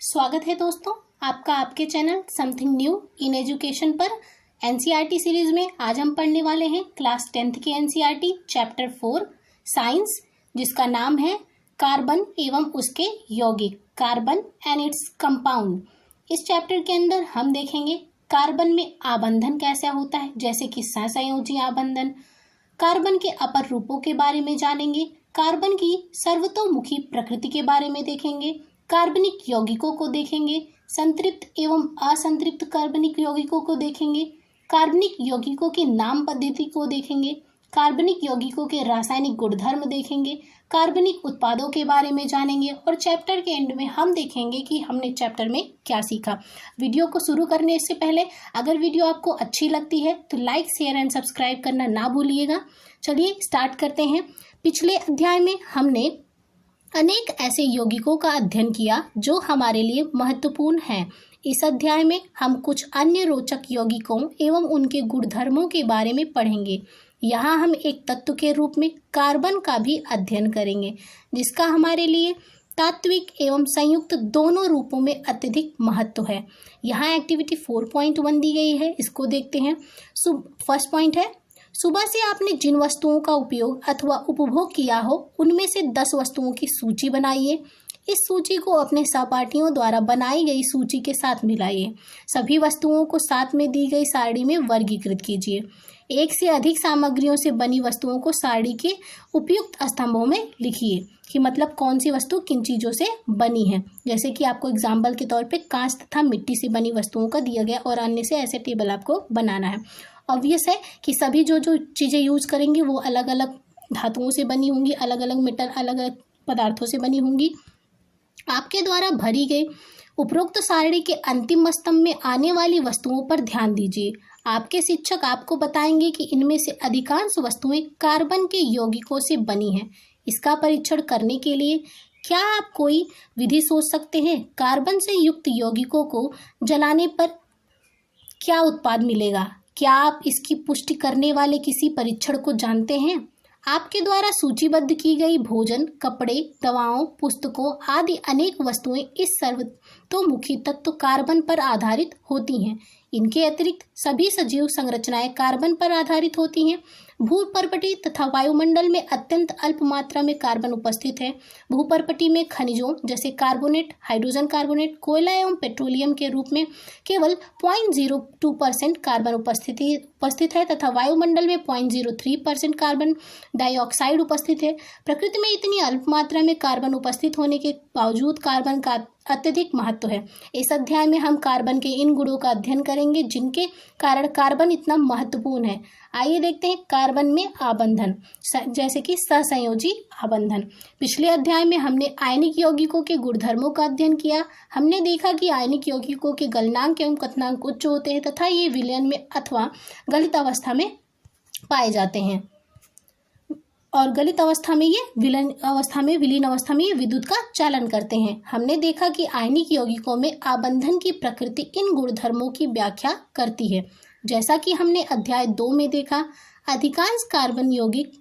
स्वागत है दोस्तों आपका आपके channel something new in education पर। एनसीईआरटी सीरीज में आज हम पढ़ने वाले हैं क्लास 10th के एनसीईआरटी चैप्टर 4 साइंस, जिसका नाम है कार्बन एवं उसके यौगिक, कार्बन एंड इट्स कंपाउंड। इस चैप्टर के अंदर हम देखेंगे कार्बन में आबंधन कैसा होता है, जैसे कि सहसंयोजी आबंधन। कार्बन के अपर रूपों के बारे में जानेंगे, कार्बन की सर्वतोमुखी प्रकृति के बारे में देखेंगे, कार्बनिक यौगिकों को देखेंगे, संतृप्त एवं असंतृप्त कार्बनिक यौगिकों को देखेंगे, कार्बनिक यौगिकों की नाम पद्धति को देखेंगे, कार्बनिक यौगिकों के रासायनिक गुणधर्म देखेंगे, कार्बनिक उत्पादों के बारे में जानेंगे और चैप्टर के एंड में हम देखेंगे कि हमने चैप्टर में क्या सीखा। वीडियो को शुरू करने से पहले अगर वीडियो आपको अच्छी लगती है तो लाइक, शेयर एंड सब्सक्राइब करना ना भूलिएगा। चलिए स्टार्ट करते हैं। पिछले अध्याय में हमने अनेक ऐसे यौगिकों का अध्ययन किया जो हमारे लिए महत्वपूर्ण हैं। इस अध्याय में हम कुछ अन्य रोचक यौगिकों एवं उनके गुणधर्मों के बारे में पढ़ेंगे। यहाँ हम एक तत्व के रूप में कार्बन का भी अध्ययन करेंगे, जिसका हमारे लिए तात्विक एवं संयुक्त दोनों रूपों में अत्यधिक महत्व है। यहाँ एक्टिविटी 4.1 दी गई है, इसको देखते हैं। फर्स्ट पॉइंट है, सुबह से आपने जिन वस्तुओं का उपयोग अथवा उपभोग किया हो उनमें से 10 वस्तुओं की सूची बनाइए। इस सूची को अपने सहपाठियों द्वारा बनाई गई सूची के साथ मिलाइए। सभी वस्तुओं को साथ में दी गई सारणी में वर्गीकृत कीजिए। एक से अधिक सामग्रियों से बनी वस्तुओं को सारणी के उपयुक्त स्तंभों में लिखिए कि मतलब कौन सी वस्तु किन चीज़ों से बनी है। जैसे कि आपको एग्जाम्पल के तौर पे कांच तथा मिट्टी से बनी वस्तुओं का दिया गया और अन्य से ऐसे टेबल आपको बनाना है। ऑब्वियस है कि सभी जो चीज़ें यूज़ करेंगे वो अलग अलग धातुओं से बनी होंगी, अलग अलग मेटल, अलग अलग पदार्थों से बनी होंगी। आपके द्वारा भरी गई उपरोक्त सारणी के अंतिम स्तंभ में आने वाली वस्तुओं पर ध्यान दीजिए। आपके शिक्षक आपको बताएंगे कि इनमें से अधिकांश वस्तुएं कार्बन के यौगिकों से बनी हैं। इसका परीक्षण करने के लिए क्या आप कोई विधि सोच सकते हैं? कार्बन से युक्त यौगिकों को जलाने पर क्या उत्पाद मिलेगा? क्या आप इसकी पुष्टि करने वाले किसी परीक्षण को जानते हैं? आपके द्वारा सूचीबद्ध की गई भोजन, कपड़े, दवाओं, पुस्तकों आदि अनेक वस्तुएं इस सर्वतोमुखी तत्व कार्बन पर आधारित होती हैं। इनके अतिरिक्त सभी सजीव संरचनाएं कार्बन पर आधारित होती हैं। भूपर्पटी तथा वायुमंडल में अत्यंत अल्प मात्रा में कार्बन उपस्थित है। भूपर्पटी में खनिजों जैसे कार्बोनेट, हाइड्रोजन कार्बोनेट, कोयला एवं पेट्रोलियम के रूप में केवल 0.02% कार्बन उपस्थित है तथा वायुमंडल में 0.03% कार्बन डाइऑक्साइड उपस्थित है। प्रकृति में इतनी अल्प मात्रा में कार्बन उपस्थित होने के बावजूद कार्बन का अत्यधिक महत्व है। इस अध्याय में हम कार्बन के इन गुणों का अध्ययन करेंगे जिनके कारण कार्बन इतना महत्वपूर्ण है। आइए देखते हैं कार्बन में आबंधन, जैसे कि सहसंयोजी आबंधन। पिछले अध्याय में हमने आयनिक यौगिकों के गुणधर्मों का अध्ययन किया। हमने देखा कि आयनिक यौगिकों के गलनांक एवं क्वथनांक उच्च होते हैं तथा ये विलयन में अथवा गलित अवस्था में पाए जाते हैं और गलित अवस्था में ये विलीन अवस्था में ये विद्युत का चालन करते हैं। हमने देखा कि आयनिक यौगिकों में आबंधन की प्रकृति इन गुणधर्मों की व्याख्या करती है। जैसा कि हमने अध्याय 2 में देखा, अधिकांश कार्बन यौगिक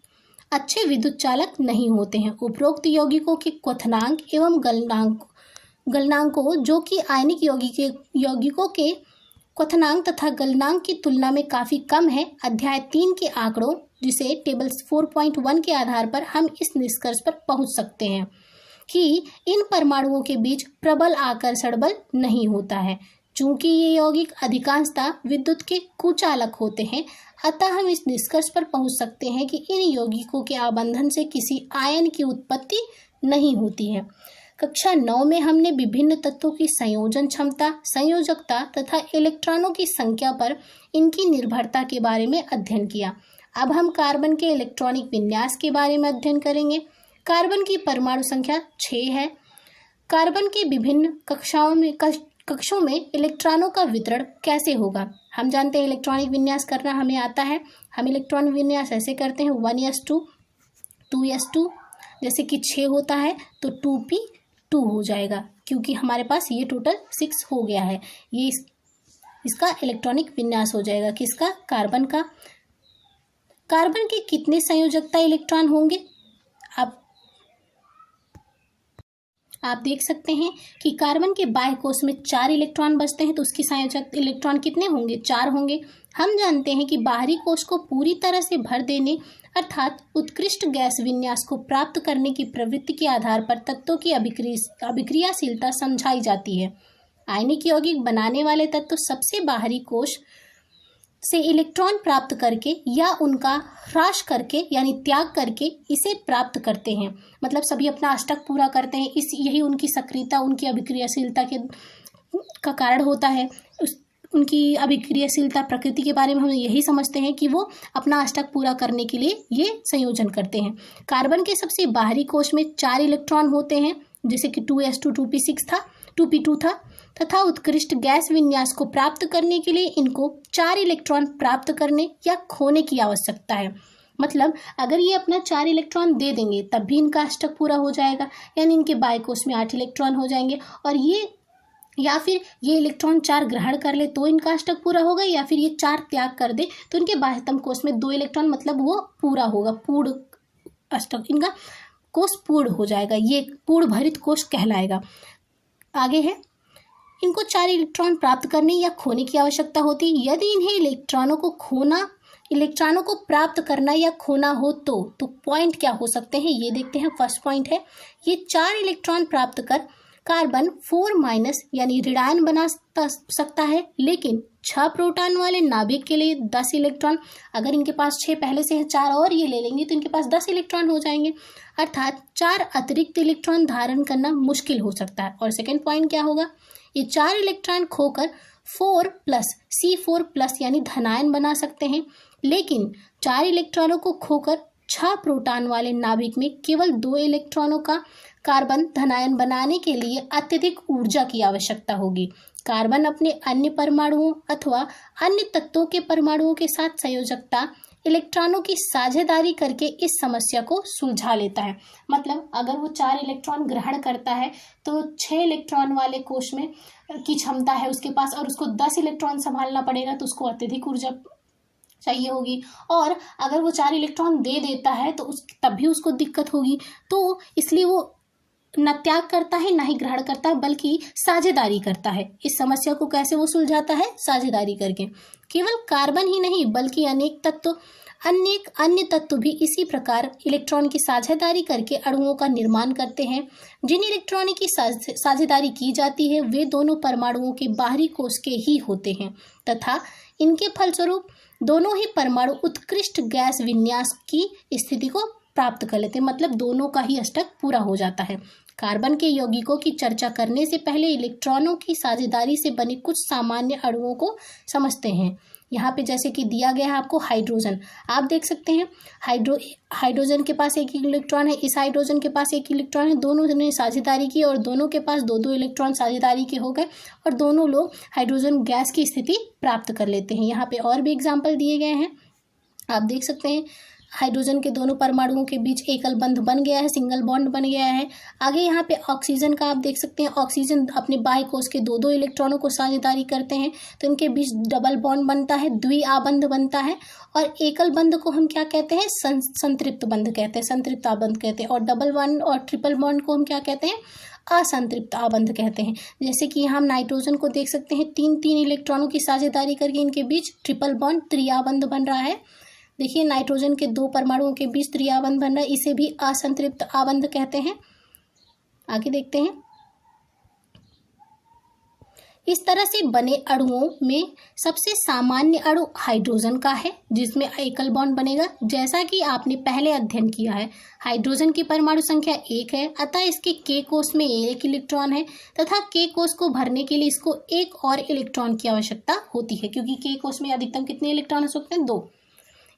अच्छे विद्युत चालक नहीं होते हैं। उपरोक्त यौगिकों के क्वथनांक एवं गलनांकों जो कि आयनिक यौगिकों के क्वथनांक तथा गलनांक की तुलना में काफ़ी कम है। अध्याय 3 के आंकड़ों जिसे टेबल 4.1 के आधार पर हम इस निष्कर्ष पर पहुंच सकते हैं कि इन परमाणुओं के बीच प्रबल आकर्षण बल नहीं होता है। चूंकि ये यौगिक अधिकांशतः विद्युत के कुचालक होते हैं, अतः हम इस निष्कर्ष पर पहुंच सकते हैं कि इन यौगिकों के आबंधन से किसी आयन की उत्पत्ति नहीं होती है। कक्षा 9 में हमने विभिन्न तत्वों की संयोजन क्षमता, संयोजकता तथा इलेक्ट्रॉनों की संख्या पर इनकी निर्भरता के बारे में अध्ययन किया। अब हम कार्बन के इलेक्ट्रॉनिक विन्यास के बारे में अध्ययन करेंगे। कार्बन की परमाणु संख्या 6 है। कार्बन के विभिन्न कक्षों में इलेक्ट्रॉनों का वितरण कैसे होगा? हम जानते हैं इलेक्ट्रॉनिक विन्यास करना हमें आता है। हम इलेक्ट्रॉनिक विन्यास ऐसे करते हैं 1s2, 2s2। जैसे कि 6 होता है तो 2p2 हो जाएगा, क्योंकि हमारे पास ये टोटल 6 हो गया है। ये इसका इलेक्ट्रॉनिक विन्यास हो जाएगा किसका? कार्बन का। कार्बन के कितने संयोजकता इलेक्ट्रॉन होंगे? आप देख सकते हैं कि कार्बन के बाह्य कोश में 4 इलेक्ट्रॉन बचते हैं, तो उसके संयोजक इलेक्ट्रॉन कितने होंगे? 4 होंगे। हम जानते हैं कि बाहरी कोश को पूरी तरह से भर देने अर्थात उत्कृष्ट गैस विन्यास को प्राप्त करने की प्रवृत्ति के आधार पर तत्वों की अभिक्रियाशीलता समझाई जाती है। आयनिक यौगिक बनाने वाले तत्व सबसे बाहरी कोश से इलेक्ट्रॉन प्राप्त करके या उनका ह्रास करके यानी त्याग करके इसे प्राप्त करते हैं। मतलब सभी अपना अष्टक पूरा करते हैं, यही उनकी सक्रियता, उनकी अभिक्रियाशीलता का कारण होता है। उनकी अभिक्रियाशीलता प्रकृति के बारे में हम यही समझते हैं कि वो अपना अष्टक पूरा करने के लिए ये संयोजन करते हैं। कार्बन के सबसे बाहरी कोश में 4 इलेक्ट्रॉन होते हैं, जैसे कि 2s2 2p6 था, 2p2 था, तथा उत्कृष्ट गैस विन्यास को प्राप्त करने के लिए इनको 4 इलेक्ट्रॉन प्राप्त करने या खोने की आवश्यकता है। मतलब अगर ये अपना 4 इलेक्ट्रॉन दे देंगे तब भी इनका अष्टक पूरा हो जाएगा, यानी इनके बाह्य कोश में 8 इलेक्ट्रॉन हो जाएंगे। और ये या फिर ये इलेक्ट्रॉन 4 ग्रहण कर ले तो इनका अष्टक पूरा होगा, या फिर ये 4 त्याग कर दे तो इनके बाह्यतम कोश में 2 इलेक्ट्रॉन, मतलब वो पूरा होगा, पूर्ण अष्टक, इनका कोश पूर्ण हो जाएगा, ये पूर्ण भरित कोश कहलाएगा। आगे है, इनको 4 इलेक्ट्रॉन प्राप्त करने या खोने की आवश्यकता होती है। यदि इन्हें इलेक्ट्रॉनों को प्राप्त करना या खोना हो तो पॉइंट क्या हो सकते हैं, ये देखते हैं। फर्स्ट पॉइंट है, ये 4 इलेक्ट्रॉन प्राप्त कर कार्बन 4- यानी ऋणायन बना सकता है, लेकिन 6 प्रोटॉन वाले नाभिक के लिए 10 इलेक्ट्रॉन, अगर इनके पास 6 पहले से है, 4 और ये ले लेंगे तो इनके पास 10 इलेक्ट्रॉन हो जाएंगे, अर्थात 4 अतिरिक्त इलेक्ट्रॉन धारण करना मुश्किल हो सकता है। और सेकंड पॉइंट क्या होगा, ये 4 इलेक्ट्रॉन खोकर 4+ C4+ यानी धनायन बना सकते हैं, लेकिन 4 इलेक्ट्रॉनों को खोकर 6 प्रोटॉन वाले नाभिक में केवल 2 इलेक्ट्रॉनों का कार्बन धनायन बनाने के लिए अत्यधिक ऊर्जा की आवश्यकता होगी। कार्बन अपने अन्य परमाणुओं अथवा अन्य तत्वों के परमाणुओं के साथ संयोजकता इलेक्ट्रॉनों की साझेदारी करके इस समस्या को सुलझा लेता है। मतलब अगर वो 4 इलेक्ट्रॉन ग्रहण करता है तो 6 इलेक्ट्रॉन वाले कोश में की क्षमता है उसके पास, और उसको 10 इलेक्ट्रॉन संभालना पड़ेगा, तो उसको अत्यधिक ऊर्जा चाहिए होगी। और अगर वो 4 इलेक्ट्रॉन दे देता है तो तब भी उसको दिक्कत होगी, तो इसलिए वो न त्याग करता है, न ही ग्रहण करता है, बल्कि साझेदारी करता है। इस समस्या को कैसे वो सुलझाता है? साझेदारी करके। केवल कार्बन ही नहीं बल्कि अनेक अन्य तत्व भी इसी प्रकार इलेक्ट्रॉन की साझेदारी करके अणुओं का निर्माण करते हैं। जिन इलेक्ट्रॉनों की साझेदारी की जाती है वे दोनों परमाणुओं के बाहरी कोश के ही होते हैं तथा इनके फलस्वरूप दोनों ही परमाणु उत्कृष्ट गैस विन्यास की स्थिति को प्राप्त कर लेते हैं। मतलब दोनों का ही अष्टक पूरा हो जाता है। कार्बन के यौगिकों की चर्चा करने से पहले इलेक्ट्रॉनों की साझेदारी से बने कुछ सामान्य अणुओं को समझते हैं। यहाँ पे जैसे कि दिया गया है आपको हाइड्रोजन, आप देख सकते हैं हाइड्रोजन के पास 1 इलेक्ट्रॉन है, इस हाइड्रोजन के पास 1 इलेक्ट्रॉन है, दोनों ने साझेदारी की और दोनों के पास 2-2 इलेक्ट्रॉन साझेदारी के हो गए और दोनों लोग हाइड्रोजन गैस की स्थिति प्राप्त कर लेते हैं। यहाँ पे और भी एग्जाम्पल दिए गए हैं, आप देख सकते हैं। हाइड्रोजन के दोनों परमाणुओं के बीच एकल बंध बन गया है, सिंगल बॉन्ड बन गया है। आगे यहाँ पे ऑक्सीजन का आप देख सकते हैं, ऑक्सीजन अपने बाह्य कोश के 2-2 इलेक्ट्रॉनों को साझेदारी करते हैं तो इनके बीच डबल बॉन्ड बनता है, द्विआबंध बनता है। और एकल बंध को हम क्या कहते हैं? संतृप्त बंध कहते हैं, संतृप्त आबंध कहते हैं। और डबल बॉन्ड और ट्रिपल बॉन्ड को हम क्या कहते हैं? असंतृप्त आबंध कहते हैं। जैसे कि हम नाइट्रोजन को देख सकते हैं, 3-3 इलेक्ट्रॉनों की साझेदारी करके इनके बीच ट्रिपल बॉन्ड त्रिआबंध बन रहा है। देखिए नाइट्रोजन के 2 परमाणुओं के बीच त्रिआबंध बन रहा है, इसे भी असंतृप्त आबंध कहते हैं। आगे देखते हैं, इस तरह से बने अणुओं में सबसे सामान्य अणु हाइड्रोजन का है जिसमें एकल बॉन्ड बनेगा। जैसा कि आपने पहले अध्ययन किया है, हाइड्रोजन की परमाणु संख्या 1 है, अतः इसके के कोश में 1 इलेक्ट्रॉन है तथा के कोश को भरने के लिए इसको 1 और इलेक्ट्रॉन की आवश्यकता होती है, क्योंकि के कोश में अधिकतम कितने इलेक्ट्रॉन हो सकते हैं? 2।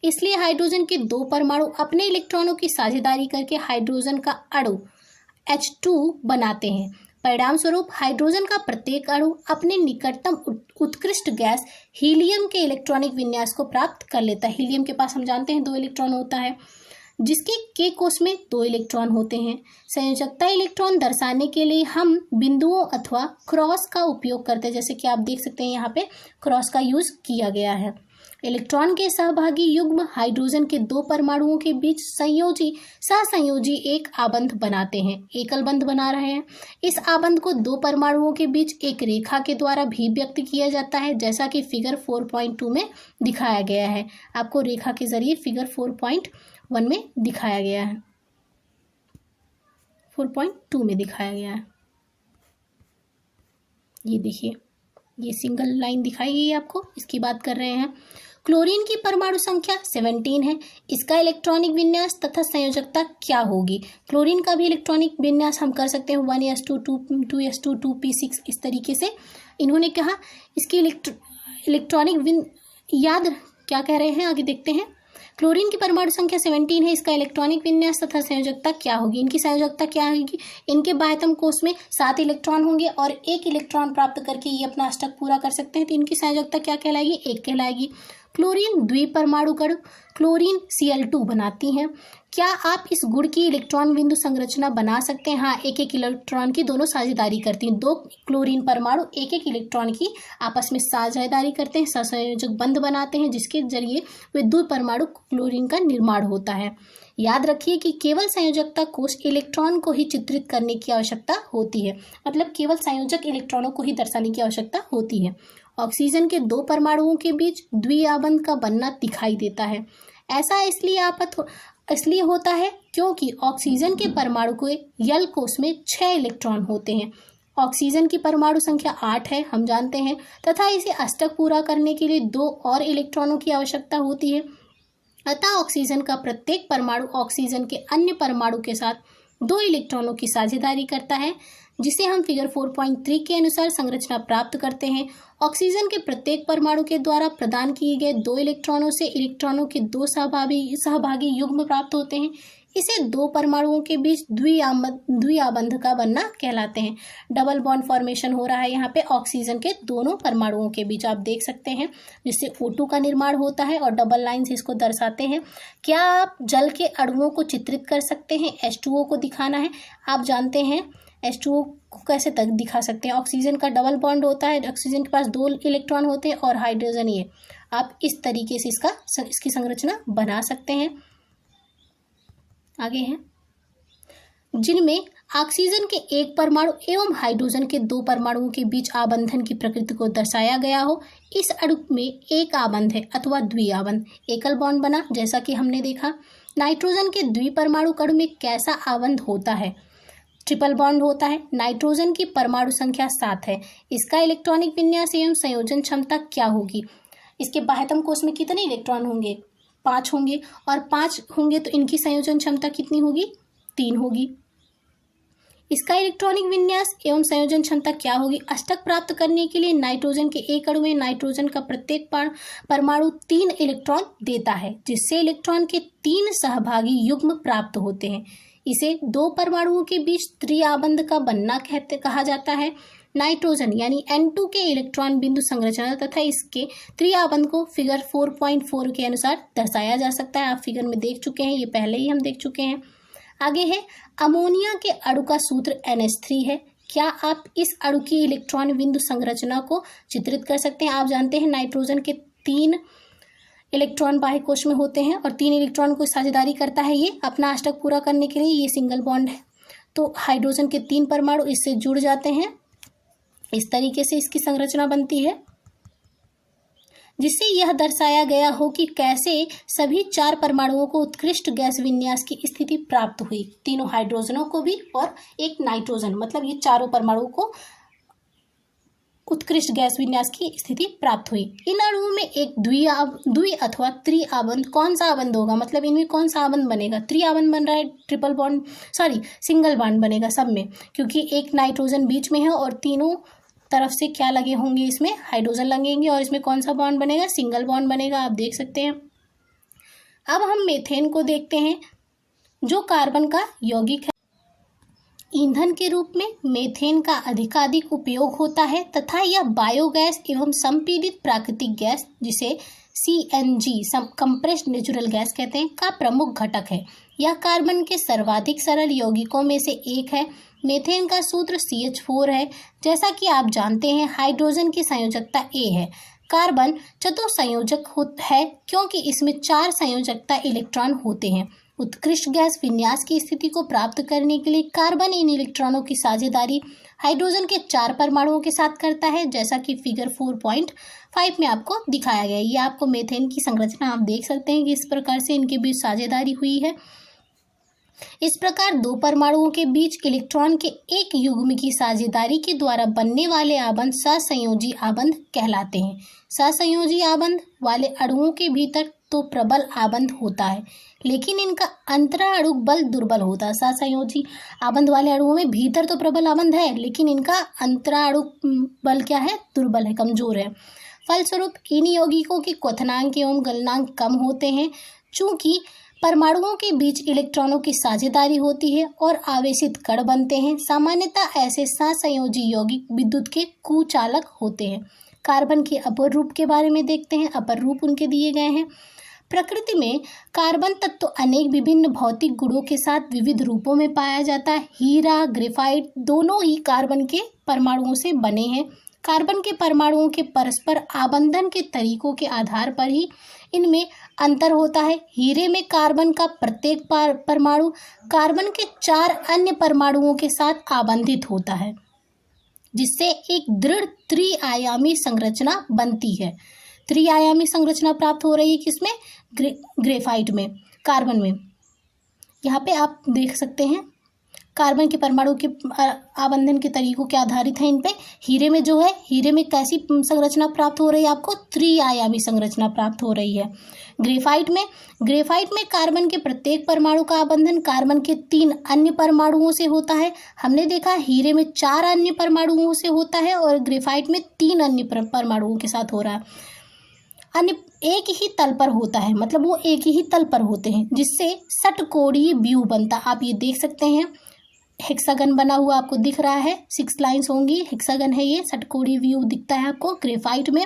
इसलिए हाइड्रोजन के 2 परमाणु अपने इलेक्ट्रॉनों की साझेदारी करके हाइड्रोजन का अणु H2 बनाते हैं। परिणाम स्वरूप हाइड्रोजन का प्रत्येक अणु अपने निकटतम उत्कृष्ट गैस हीलियम के इलेक्ट्रॉनिक विन्यास को प्राप्त कर लेता है। हीलियम के पास हम जानते हैं 2 इलेक्ट्रॉन होता है, जिसके के कोश में 2 इलेक्ट्रॉन होते हैं। संयोजकता इलेक्ट्रॉन दर्शाने के लिए हम बिंदुओं अथवा क्रॉस का उपयोग करते हैं, जैसे कि आप देख सकते हैं यहाँ पे क्रॉस का यूज किया गया है। इलेक्ट्रॉन के सहभागी युग्म हाइड्रोजन के दो परमाणुओं के बीच सहसंयोजी एक आबंध बनाते हैं, एकल बंध बना रहे हैं। इस आबंध को दो परमाणुओं के बीच एक रेखा के द्वारा भी व्यक्त किया जाता है, जैसा कि फिगर 4.2 में दिखाया गया है। आपको रेखा के जरिए फिगर 4.1 में दिखाया गया है, 4.2 में दिखाया गया है। ये देखिए, ये सिंगल लाइन दिखाई गई है आपको। इसकी बात कर रहे हैं। क्लोरीन की परमाणु संख्या 17 है। इसका इलेक्ट्रॉनिक विन्यास तथा संयोजकता क्या होगी? क्लोरीन का भी इलेक्ट्रॉनिक विन्यास हम कर सकते हैं 1s2 2s2 2p6 इस तरीके से। इन्होंने कहा इसकी इलेक्ट्रॉनिक याद क्या कह रहे हैं, आगे देखते हैं। क्लोरीन की परमाणु संख्या 17 है। इसका इलेक्ट्रॉनिक विन्यास तथा संयोजकता क्या होगी? इनकी संयोजकता क्या होगी? इनके बाह्यतम कोश में 7 इलेक्ट्रॉन होंगे और 1 इलेक्ट्रॉन प्राप्त करके ये अपना अष्टक पूरा कर सकते हैं। तो इनकी संयोजकता क्या कहलाएगी? 1 कहलाएगी। क्लोरीन द्विपरमाणु कण क्लोरीन Cl2 बनाती हैं। क्या आप इस गुण की इलेक्ट्रॉन बिंदु संरचना बना सकते हैं? हाँ, 1-1 इलेक्ट्रॉन की दोनों साझेदारी करती हैं। 2 क्लोरीन परमाणु 1-1 इलेक्ट्रॉन की आपस में साझेदारी करते हैं, सहसंयोजक बंध बनाते हैं, जिसके जरिए वे द्विपरमाणु क्लोरीन का निर्माण होता है। याद रखिए कि केवल संयोजकता कोश इलेक्ट्रॉन को ही चित्रित करने की आवश्यकता होती है, मतलब केवल संयोजक इलेक्ट्रॉनों को ही दर्शाने की आवश्यकता होती है। ऑक्सीजन के 2 परमाणुओं के बीच द्विआबंध का बनना दिखाई देता है। ऐसा इसलिए होता है क्योंकि ऑक्सीजन के परमाणु के यल कोश में 6 इलेक्ट्रॉन होते हैं। ऑक्सीजन की परमाणु संख्या 8 है, हम जानते हैं, तथा इसे अष्टक पूरा करने के लिए 2 और इलेक्ट्रॉनों की आवश्यकता होती है। अतः ऑक्सीजन का प्रत्येक परमाणु ऑक्सीजन के अन्य परमाणु के साथ 2 इलेक्ट्रॉनों की साझेदारी करता है, जिसे हम फिगर 4.3 के अनुसार संरचना प्राप्त करते हैं। ऑक्सीजन के प्रत्येक परमाणु के द्वारा प्रदान किए गए 2 इलेक्ट्रॉनों से इलेक्ट्रॉनों के 2 सहभागी युग्म प्राप्त होते हैं। इसे 2 परमाणुओं के बीच द्विआबंध का बनना कहलाते हैं। डबल बॉन्ड फॉर्मेशन हो रहा है यहाँ पे ऑक्सीजन के दोनों परमाणुओं के बीच, आप देख सकते हैं, जिससे O2 का निर्माण होता है और डबल लाइन से इसको दर्शाते हैं। क्या आप जल के अणुओं को चित्रित कर सकते हैं? H2O को दिखाना है। आप जानते हैं H2O को कैसे तक दिखा सकते हैं? ऑक्सीजन का डबल बॉन्ड होता है, ऑक्सीजन के पास 2 इलेक्ट्रॉन होते हैं और हाइड्रोजन ये। आप इस तरीके से इसकी संरचना बना सकते हैं। आगे है, जिनमें ऑक्सीजन के 1 परमाणु एवं हाइड्रोजन के 2 परमाणुओं के बीच आबंधन की प्रकृति को दर्शाया गया हो। इस अणु में एक आबंध है अथवा द्विआबंध, एकल बॉन्ड बना, जैसा कि हमने देखा। नाइट्रोजन के द्विपरमाणु कण में कैसा आबंध होता है? ट्रिपल बॉन्ड होता है। नाइट्रोजन की परमाणु संख्या 7 है। इसका इलेक्ट्रॉनिक विन्यास एवं संयोजन क्षमता क्या होगी? इसके बाह्यतम कोश में कितने इलेक्ट्रॉन होंगे? 5 होंगे, और 5 होंगे तो इनकी संयोजन क्षमता कितनी होगी? 3 होगी। इसका इलेक्ट्रॉनिक विन्यास एवं संयोजन क्षमता क्या होगी? अष्टक प्राप्त करने के लिए नाइट्रोजन के एक अणु में नाइट्रोजन का प्रत्येक परमाणु 3 इलेक्ट्रॉन देता है, जिससे इलेक्ट्रॉन के 3 सहभागी युग्म प्राप्त होते हैं। इसे 2 परमाणुओं के बीच त्रिआबंध का बनना कहा जाता है। नाइट्रोजन यानी N2 के इलेक्ट्रॉन बिंदु संरचना तथा इसके त्रिआबंध को फिगर 4.4 के अनुसार दर्शाया जा सकता है। आप फिगर में देख चुके हैं, ये पहले ही हम देख चुके हैं। आगे है, अमोनिया के अणु का सूत्र NH3 है। क्या आप इस अणु की इलेक्ट्रॉन बिंदु संरचना को चित्रित कर सकते हैं? आप जानते हैं नाइट्रोजन के 3 इलेक्ट्रॉन बाह्य कोश में होते हैं और 3 इलेक्ट्रॉन को साझेदारी करता है ये अपना अष्टक पूरा करने के लिए। ये सिंगल बॉन्ड है, तो हाइड्रोजन के 3 परमाणु इससे जुड़ जाते हैं। इस तरीके से इसकी संरचना बनती है, जिससे यह दर्शाया गया हो कि कैसे सभी 4 परमाणुओं को उत्कृष्ट गैस विन्यास की स्थिति प्राप्त हुई। तीनों हाइड्रोजनों को भी और एक नाइट्रोजन, मतलब ये चारों परमाणुओं को उत्कृष्ट गैस विन्यास की स्थिति प्राप्त हुई। इन अणुओं में एक द्वि अथवा त्रिआबंध, कौन सा आबंध होगा, मतलब इनमें कौन सा आबंध बनेगा? त्रिआबंध बन रहा है, सिंगल बॉन्ड बनेगा सब में, क्योंकि एक नाइट्रोजन बीच में है और तीनों तरफ से क्या लगे होंगे? इसमें हाइड्रोजन लगेंगे और इसमें कौन सा बॉन्ड बनेगा? सिंगल बॉन्ड बनेगा, आप देख सकते हैं। अब हम मीथेन को देखते हैं, जो कार्बन का यौगिक है। ईंधन के रूप में मीथेन का अधिकाधिक उपयोग होता है तथा यह बायोगैस एवं संपीड़ित प्राकृतिक गैस, जिसे CNG कंप्रेस्ड नेचुरल गैस कहते हैं, का प्रमुख घटक है। यह कार्बन के सर्वाधिक सरल यौगिकों में से एक है। मीथेन का सूत्र CH4 है। जैसा कि आप जानते हैं, हाइड्रोजन की संयोजकता A है, कार्बन चतुसंयोजक है क्योंकि इसमें 4 संयोजकता इलेक्ट्रॉन होते हैं। उत्कृष्ट गैस विन्यास की स्थिति को प्राप्त करने के लिए कार्बन इन इलेक्ट्रॉनों की साझेदारी हाइड्रोजन के 4 परमाणुओं के साथ करता है, जैसा कि फिगर 4.5 में आपको दिखाया गया है। ये आपको मीथेन की संरचना आप देख सकते हैं कि इस प्रकार से इनके बीच साझेदारी हुई है। इस प्रकार 2 परमाणुओं के बीच इलेक्ट्रॉन के एक युग्म की साझेदारी के द्वारा बनने वाले आबंध सहसंयोजी आबंध कहलाते हैं। सहसंयोजी आबंध वाले अणुओं के भीतर तो प्रबल आबंध होता है, लेकिन इनका अंतराणु बल दुर्बल होता है। सहसंयोजी आबंध वाले अणुओं में भीतर तो प्रबल आबंध है, लेकिन इनका अंतराणु बल क्या है? दुर्बल है, कमजोर है। फलस्वरूप इन यौगिकों के क्वथनांक एवं गलनांक कम होते हैं। चूंकि परमाणुओं के बीच इलेक्ट्रॉनों की साझेदारी होती है और आवेशित कण बनते हैं, सामान्यतः ऐसे सहसंयोजी यौगिक विद्युत के कुचालक होते हैं। कार्बन के अपर रूप के बारे में देखते हैं। अपर रूप उनके दिए गए हैं। प्रकृति में कार्बन तत्व अनेक विभिन्न भौतिक गुणों के साथ विविध रूपों में पाया जाता है। हीरा, ग्रेफाइट दोनों ही कार्बन के परमाणुओं से बने हैं। कार्बन के परमाणुओं के परस्पर आबंधन के तरीकों के आधार पर ही इनमें अंतर होता है। हीरे में कार्बन का प्रत्येक परमाणु कार्बन के 4 अन्य परमाणुओं के साथ आबंधित होता है, जिससे एक दृढ़ त्रिआयामी संरचना बनती है। त्रिआयामी संरचना प्राप्त हो रही है किसमें? ग्रेफाइट में, कार्बन में। यहाँ पे आप देख सकते हैं कार्बन के परमाणु के आबंधन के तरीकों के आधारित है इन पे। हीरे में जो है, हीरे में कैसी संरचना प्राप्त हो रही है? आपको त्रिआयामी संरचना प्राप्त हो रही है। ग्रेफाइट में कार्बन के प्रत्येक परमाणु का आबंधन कार्बन के 3 अन्य परमाणुओं से होता है। हमने देखा हीरे में 4 अन्य परमाणुओं से होता है और ग्रेफाइट में 3 अन्य परमाणुओं के साथ हो रहा है। अन्य एक ही तल पर होता है, मतलब वो एक ही तल पर होते हैं, जिससे षटकोणीय व्यू बनता। आप ये देख सकते हैं हेक्सागन बना हुआ आपको दिख रहा है, 6 लाइंस होंगी, हेक्सागन है ये, षटकोणीय व्यू दिखता है आपको ग्रेफाइट में।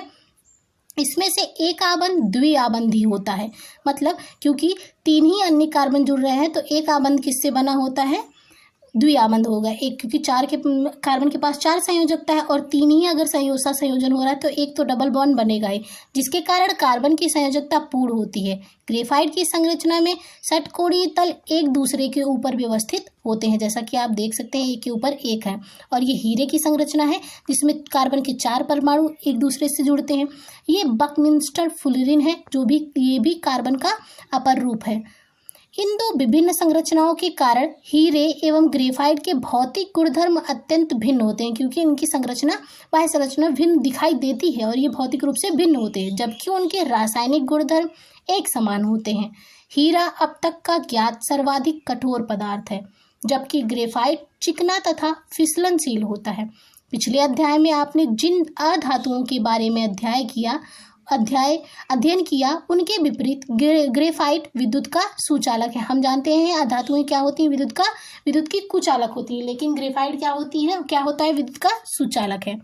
इसमें से एक आबंध द्विआबंधी होता है, मतलब क्योंकि 3 ही अन्य कार्बन जुड़ रहे हैं तो एक आबंध किससे बना होता है? द्विआबंध होगा। एक क्योंकि 4 के कार्बन के पास 4 संयोजकता है और 3 ही अगर संयोजन हो रहा है तो एक तो डबल बॉन्ड बनेगा ही, जिसके कारण कार्बन की संयोजकता पूर्ण होती है। ग्रेफाइट की संरचना में षटकोणीय तल एक दूसरे के ऊपर व्यवस्थित होते हैं, जैसा कि आप देख सकते हैं एक के ऊपर एक है। और ये हीरे की संरचना है जिसमें कार्बन के 4 परमाणु एक दूसरे से जुड़ते हैं। ये बकमिंस्टर फुलरिन है, ये भी कार्बन का अपर रूप है। इन 2 विभिन्न संरचनाओं के कारण हीरे एवं ग्रेफाइट के भौतिक गुणधर्म अत्यंत भिन्न होते हैं, क्योंकि इनकी संरचना बाह्य संरचना भिन्न दिखाई देती है और ये भौतिक रूप से भिन्न होते हैं, जबकि उनके रासायनिक गुणधर्म एक समान होते हैं। हीरा अब तक का ज्ञात सर्वाधिक कठोर पदार्थ है, जबकि ग्रेफाइट चिकना तथा फिसलनशील होता है। पिछले अध्याय में आपने जिन अधातुओं के बारे में अध्ययन किया उनके विपरीत ग्रेफाइट विद्युत का सुचालक है। हम जानते हैं अधातुएं क्या होती हैं? विद्युत की कुचालक होती है, लेकिन ग्रेफाइट क्या होता है? विद्युत का सुचालक है।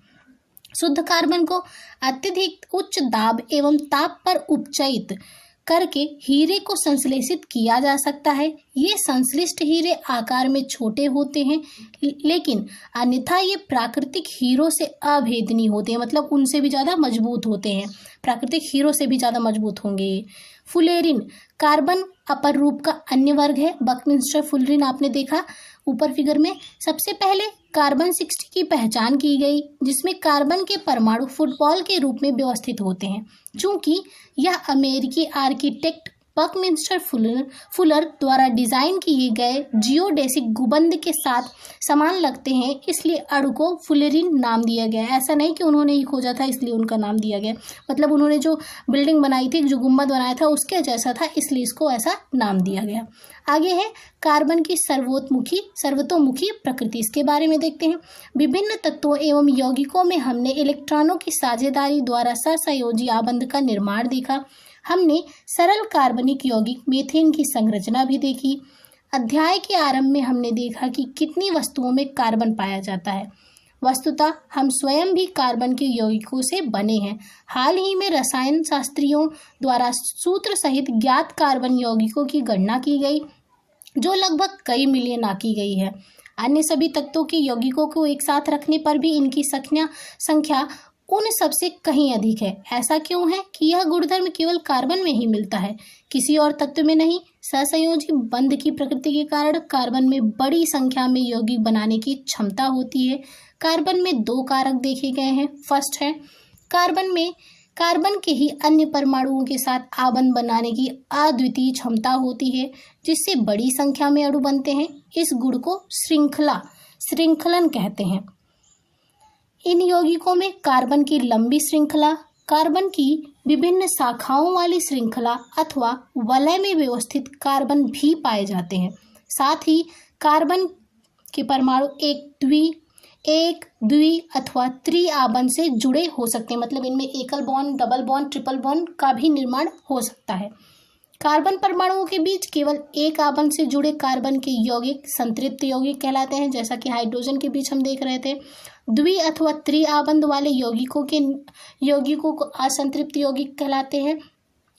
शुद्ध कार्बन को अत्यधिक उच्च दाब एवं ताप पर उपचयित करके हीरे को संश्लेषित किया जा सकता है। ये संश्लिष्ट हीरे आकार में छोटे होते हैं, लेकिन अन्यथा ये प्राकृतिक हीरों से अभेदनीय होते हैं, मतलब उनसे भी ज़्यादा मजबूत होते हैं। प्राकृतिक हीरो से भी ज़्यादा मजबूत होंगे ये। फुलेरिन कार्बन अपर रूप का अन्य वर्ग है। बकमिंस्टर फुलरिन आपने देखा ऊपर फिगर में। सबसे पहले कार्बन 60 की पहचान की गई, जिसमें कार्बन के परमाणु फुटबॉल के रूप में व्यवस्थित होते हैं। चूंकि यह अमेरिकी आर्किटेक्ट बकमिंस्टर फुलर द्वारा डिजाइन किए गए जियोडेसिक गुंबद के साथ समान लगते हैं, इसलिए अणु को फुलेरिन नाम दिया गया। ऐसा नहीं कि उन्होंने ही खोजा था इसलिए उनका नाम दिया गया, मतलब उन्होंने जो बिल्डिंग बनाई थी, जो गुंबद बनाया था उसके जैसा था, इसलिए इसको ऐसा नाम दिया गया। आगे है कार्बन की सर्वतोमुखी प्रकृति। इसके बारे में देखते हैं। विभिन्न तत्वों एवं यौगिकों में हमने इलेक्ट्रॉनों की साझेदारी द्वारा सहसंयोजी आबंध का निर्माण देखा। हमने सरल कार्बनिक यौगिक मीथेन की संरचना भी देखी। अध्याय के आरंभ में हमने देखा कि कितनी वस्तुओं में कार्बन पाया जाता है। वस्तुतः हम स्वयं भी कार्बन के यौगिकों से बने हैं। हाल ही में रसायन शास्त्रियों द्वारा सूत्र सहित ज्ञात कार्बन यौगिकों की गणना की गई, जो लगभग कई मिलियन आंकी गई है। अन्य सभी तत्वों के यौगिकों को एक साथ रखने पर भी इनकी संख्या उन सबसे कहीं अधिक है। ऐसा क्यों है कि यह गुणधर्म केवल कार्बन में ही मिलता है, किसी और तत्व में नहीं। सहसंयोजी बंध की प्रकृति के कारण कार्बन में बड़ी संख्या में यौगिक बनाने की क्षमता होती है। कार्बन में 2 कारक देखे गए हैं। फर्स्ट है कार्बन के ही अन्य परमाणुओं के साथ आबंध बनाने की अद्वितीय क्षमता होती है, जिससे बड़ी संख्या में अणु बनते हैं। इस गुण को श्रृंखलन कहते हैं। इन यौगिकों में कार्बन की लंबी श्रृंखला, कार्बन की विभिन्न शाखाओं वाली श्रृंखला अथवा वलय में व्यवस्थित कार्बन भी पाए जाते हैं। साथ ही कार्बन के परमाणु एक द्वि अथवा त्रि आबंध से जुड़े हो सकते हैं, मतलब इनमें एकल bond, double bond, triple bond का भी निर्माण हो सकता है। कार्बन परमाणुओं के बीच केवल एक आबंध से जुड़े कार्बन के यौगिक संतृप्त यौगिक कहलाते हैं, जैसा कि हाइड्रोजन के बीच हम देख रहे थे। द्वि अथवा त्रि आबंध वाले यौगिकों को असंतृप्त यौगिक कहलाते हैं,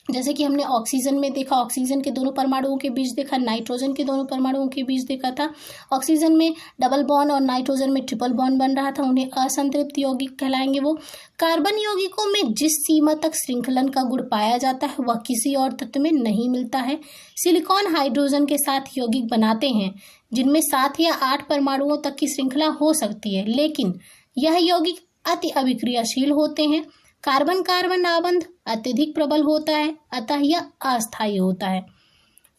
जैसे कि हमने ऑक्सीजन में देखा, ऑक्सीजन के दोनों परमाणुओं के बीच देखा, नाइट्रोजन के दोनों परमाणुओं के बीच देखा था। ऑक्सीजन में डबल बॉन्ड और नाइट्रोजन में ट्रिपल बॉन्ड बन रहा था, उन्हें असंतृप्त यौगिक कहलाएंगे वो। कार्बन यौगिकों में जिस सीमा तक श्रृंखलन का गुण पाया जाता है वह किसी और तत्व में नहीं मिलता है। सिलिकॉन हाइड्रोजन के साथ यौगिक बनाते हैं जिनमें 7 या 8 परमाणुओं तक की श्रृंखला हो सकती है, लेकिन यह यौगिक अति अभिक्रियाशील होते हैं। कार्बन कार्बन आबंध अत्यधिक प्रबल होता है, अतः यह अस्थायी होता है।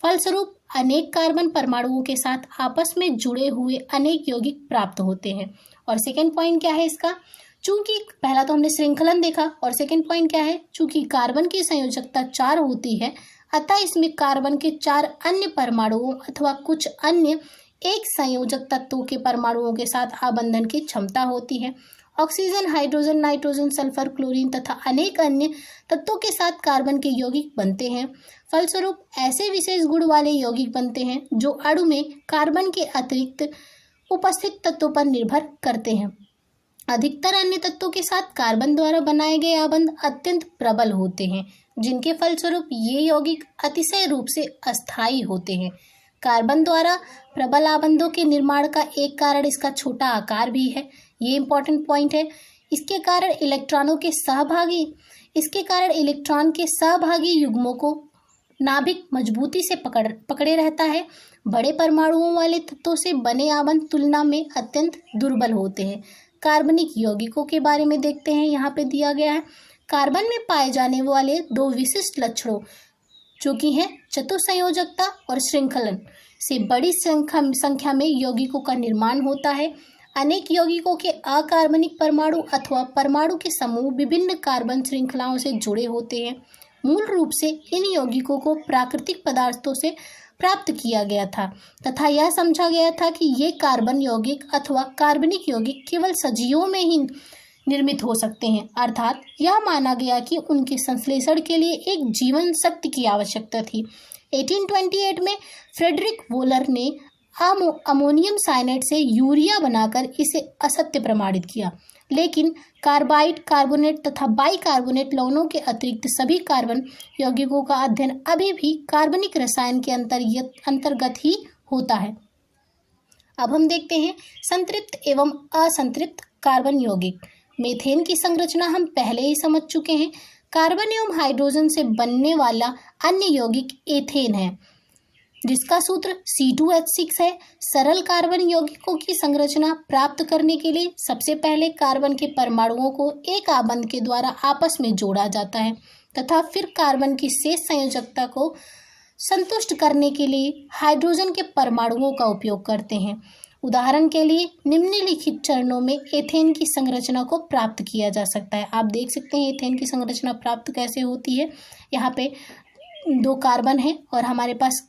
फलस्वरूप अनेक कार्बन परमाणुओं के साथ आपस में जुड़े हुए अनेक यौगिक प्राप्त होते हैं। और सेकंड पॉइंट क्या है इसका, चूंकि पहला तो हमने श्रृंखलन देखा, और सेकंड पॉइंट क्या है, चूंकि कार्बन की संयोजकता 4 होती है, अतः इसमें कार्बन के 4 अन्य परमाणुओं अथवा कुछ अन्य एक संयोजक तत्वों के परमाणुओं के साथ आबंधन की क्षमता होती है। Oxygen, hydrogen, nitrogen, sulphur, chlorine तथा अनेक अन्य तत्वों के साथ कार्बन के यौगिक बनते हैं। फलस्वरूप ऐसे विशेष गुण वाले यौगिक बनते हैं जो अणु में कार्बन के अतिरिक्त उपस्थित तत्वों पर निर्भर करते हैं। अधिकतर अन्य तत्वों के साथ कार्बन द्वारा बनाए गए आबंध अत्यंत प्रबल होते हैं, जिनके फलस्वरूप ये यौगिक अतिशय रूप से अस्थायी होते हैं। कार्बन द्वारा प्रबल आबंधों के निर्माण का एक कारण इसका छोटा आकार भी है। ये इंपॉर्टेंट पॉइंट है। इसके कारण इलेक्ट्रॉन के सहभागी युग्मों को नाभिक मजबूती से पकड़े रहता है। बड़े परमाणुओं वाले तत्वों से बने आबंध तुलना में अत्यंत दुर्बल होते हैं। कार्बनिक यौगिकों के बारे में देखते हैं, यहाँ पे दिया गया है। कार्बन में पाए जाने वाले 2 विशिष्ट लक्षणों जो कि हैं चतुसंयोजकता और श्रृंखलन से बड़ी संख्या में यौगिकों का निर्माण होता है। अनेक यौगिकों के अकार्बनिक परमाणु अथवा परमाणु के समूह विभिन्न कार्बन श्रृंखलाओं से जुड़े होते हैं। मूल रूप से इन यौगिकों को प्राकृतिक पदार्थों से प्राप्त किया गया था तथा यह समझा गया था कि ये कार्बन यौगिक अथवा कार्बनिक यौगिक केवल सजीवों में ही निर्मित हो सकते हैं, अर्थात यह माना गया कि उनके संश्लेषण के लिए एक जीवन शक्ति की आवश्यकता थी। 1828 में फ्रेडरिक वोलर ने अमोनियम साइनाइड से यूरिया बनाकर इसे असत्य प्रमाणित किया, लेकिन कार्बाइड, कार्बोनेट तथा बाइकार्बोनेट लवणों के अतिरिक्त सभी कार्बन यौगिकों का अध्ययन अभी भी कार्बनिक रसायन के अंतर्गत ही होता है। अब हम देखते हैं संतृप्त एवं असंतृप्त कार्बन यौगिक। मीथेन की संरचना हम पहले ही समझ चुके हैं। कार्बन एवं हाइड्रोजन से बनने वाला अन्य यौगिक एथेन है, जिसका सूत्र C2H6 है। सरल कार्बन यौगिकों की संरचना प्राप्त करने के लिए सबसे पहले कार्बन के परमाणुओं को एक आबंध के द्वारा आपस में जोड़ा जाता है तथा फिर कार्बन की शेष संयोजकता को संतुष्ट करने के लिए हाइड्रोजन के परमाणुओं का उपयोग करते हैं। उदाहरण के लिए निम्नलिखित चरणों में एथेन की संरचना को प्राप्त किया जा सकता है। आप देख सकते हैं एथेन की संरचना प्राप्त कैसे होती है। यहाँ पे 2 कार्बन है और हमारे पास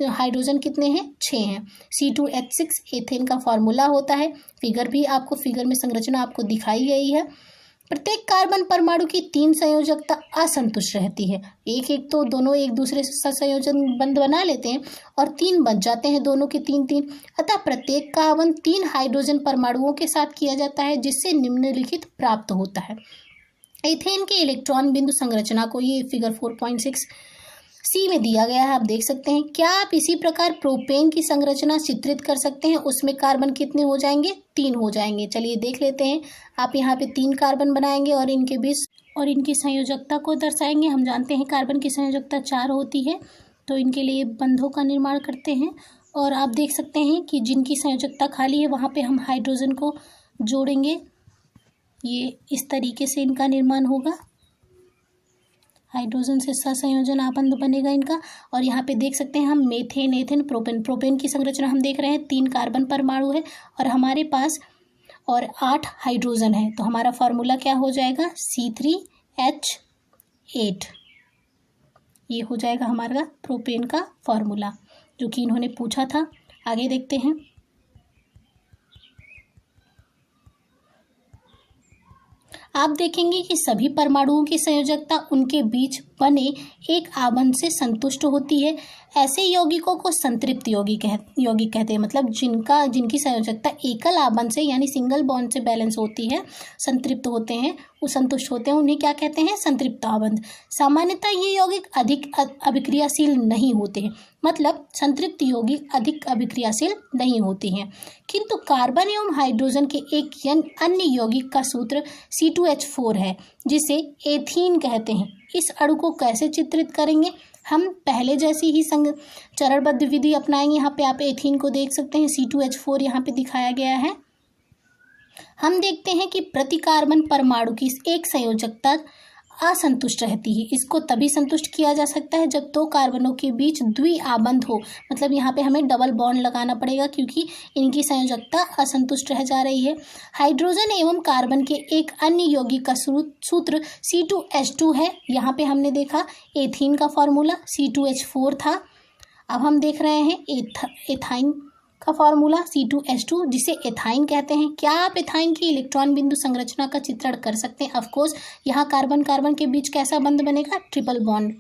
हाइड्रोजन कितने हैं, 6 हैं। C2H6 एथेन का फॉर्मूला होता है। फिगर में संरचना आपको दिखाई गई है। प्रत्येक कार्बन परमाणु की 3 संयोजकता असंतुष्ट रहती है। एक तो दोनों एक दूसरे से संयोजन बंध बना लेते हैं और 3 बच जाते हैं, दोनों के 3-3। अतः प्रत्येक का आबंध 3 हाइड्रोजन परमाणुओं के साथ किया जाता है, जिससे निम्नलिखित प्राप्त होता है। एथेन के इलेक्ट्रॉन बिंदु संरचना को ये फिगर 4.6 सी में दिया गया है, आप देख सकते हैं। क्या आप इसी प्रकार प्रोपेन की संरचना चित्रित कर सकते हैं? उसमें कार्बन कितने हो जाएंगे? 3 हो जाएंगे। चलिए देख लेते हैं। आप यहाँ पे 3 कार्बन बनाएंगे और इनके बीच और इनकी संयोजकता को दर्शाएंगे। हम जानते हैं कार्बन की संयोजकता 4 होती है, तो इनके लिए बंधों का निर्माण करते हैं। और आप देख सकते हैं कि जिनकी संयोजकता खाली है वहाँ पे हम हाइड्रोजन को जोड़ेंगे। ये इस तरीके से इनका निर्माण होगा, हाइड्रोजन से सहसंयोजन आबंध बनेगा इनका। और यहाँ पे देख सकते हैं हम मेथेन, एथेन, प्रोपेन। प्रोपेन की संरचना हम देख रहे हैं, 3 कार्बन परमाणु है और हमारे पास और 8 हाइड्रोजन है। तो हमारा फॉर्मूला क्या हो जाएगा? C3H8। ये हो जाएगा हमारा प्रोपेन का फॉर्मूला, जो कि इन्होंने पूछा था। आगे देखते हैं। आप देखेंगे कि सभी परमाणुओं की संयोजकता उनके बीच बने एक आबंध से संतुष्ट होती है। ऐसे यौगिकों को संतृप्त यौगिक कहते हैं। मतलब जिनकी संयोजकता एकल आबंध से यानी सिंगल बॉन्ड से बैलेंस होती है, संतृप्त होते हैं, वो संतुष्ट होते हैं, उन्हें क्या कहते हैं? संतृप्त आबंध। सामान्यतः ये यौगिक अधिक अभिक्रियाशील नहीं होते हैं। मतलब संतृप्त यौगिक अधिक अभिक्रियाशील नहीं होते हैं। किंतु कार्बन एवं हाइड्रोजन के एक अन्य यौगिक का सूत्र C2H4 है, जिसे एथीन कहते हैं। इस अणु को कैसे चित्रित करेंगे? हम पहले जैसी ही चरणबद्ध विधि अपनाएंगे। यहाँ पे आप एथीन को देख सकते हैं, C2H4 यहाँ पे दिखाया गया है। हम देखते हैं कि प्रति कार्बन परमाणु की एक संयोजकता असंतुष्ट रहती है। इसको तभी संतुष्ट किया जा सकता है जब 2 कार्बनों के बीच द्विआबंध हो। मतलब यहाँ पे हमें डबल बॉन्ड लगाना पड़ेगा, क्योंकि इनकी संयोजकता असंतुष्ट रह जा रही है। हाइड्रोजन एवं कार्बन के एक अन्य यौगिक का सूत्र C2H2 है। यहाँ पे हमने देखा एथीन का फॉर्मूला C2H4 था। अब हम देख रहे हैं एथाइन का फॉर्मूला C2H2, जिसे एथाइन कहते हैं। क्या आप एथाइन की इलेक्ट्रॉन बिंदु संरचना का चित्रण कर सकते हैं? Of course. यहाँ कार्बन कार्बन के बीच कैसा बंध बनेगा? Triple bond.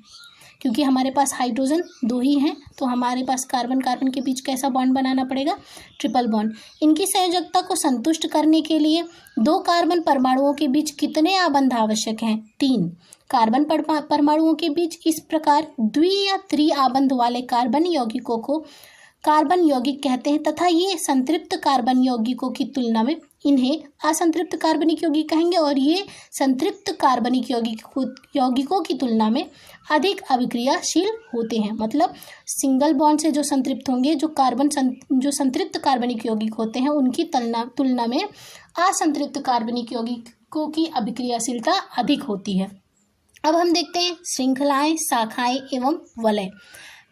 क्योंकि हमारे पास हाइड्रोजन 2 ही हैं, तो हमारे पास कार्बन कार्बन के बीच कैसा बॉन्ड बनाना पड़ेगा? Triple bond. इनकी संयोजकता को संतुष्ट करने के लिए 2 कार्बन परमाणुओं के बीच कितने आबंध आवश्यक हैं? 3। कार्बन परमाणुओं के बीच इस प्रकार द्वि या त्रि आबंध वाले कार्बन यौगिकों को कार्बन यौगिक कहते हैं, तथा ये संतृप्त कार्बन यौगिकों की तुलना में इन्हें असंतृप्त कार्बनिक यौगिक कहेंगे। और ये संतृप्त कार्बनिक यौगिकों की तुलना में अधिक अभिक्रियाशील होते हैं। मतलब सिंगल बॉन्ड से जो संतृप्त होंगे, जो संतृप्त कार्बनिक यौगिक होते हैं, उनकी तुलना में असंतृप्त कार्बनिक यौगिकों की अभिक्रियाशीलता अधिक होती है। अब हम देखते हैं श्रृंखलाएं, शाखाएं एवं वलय।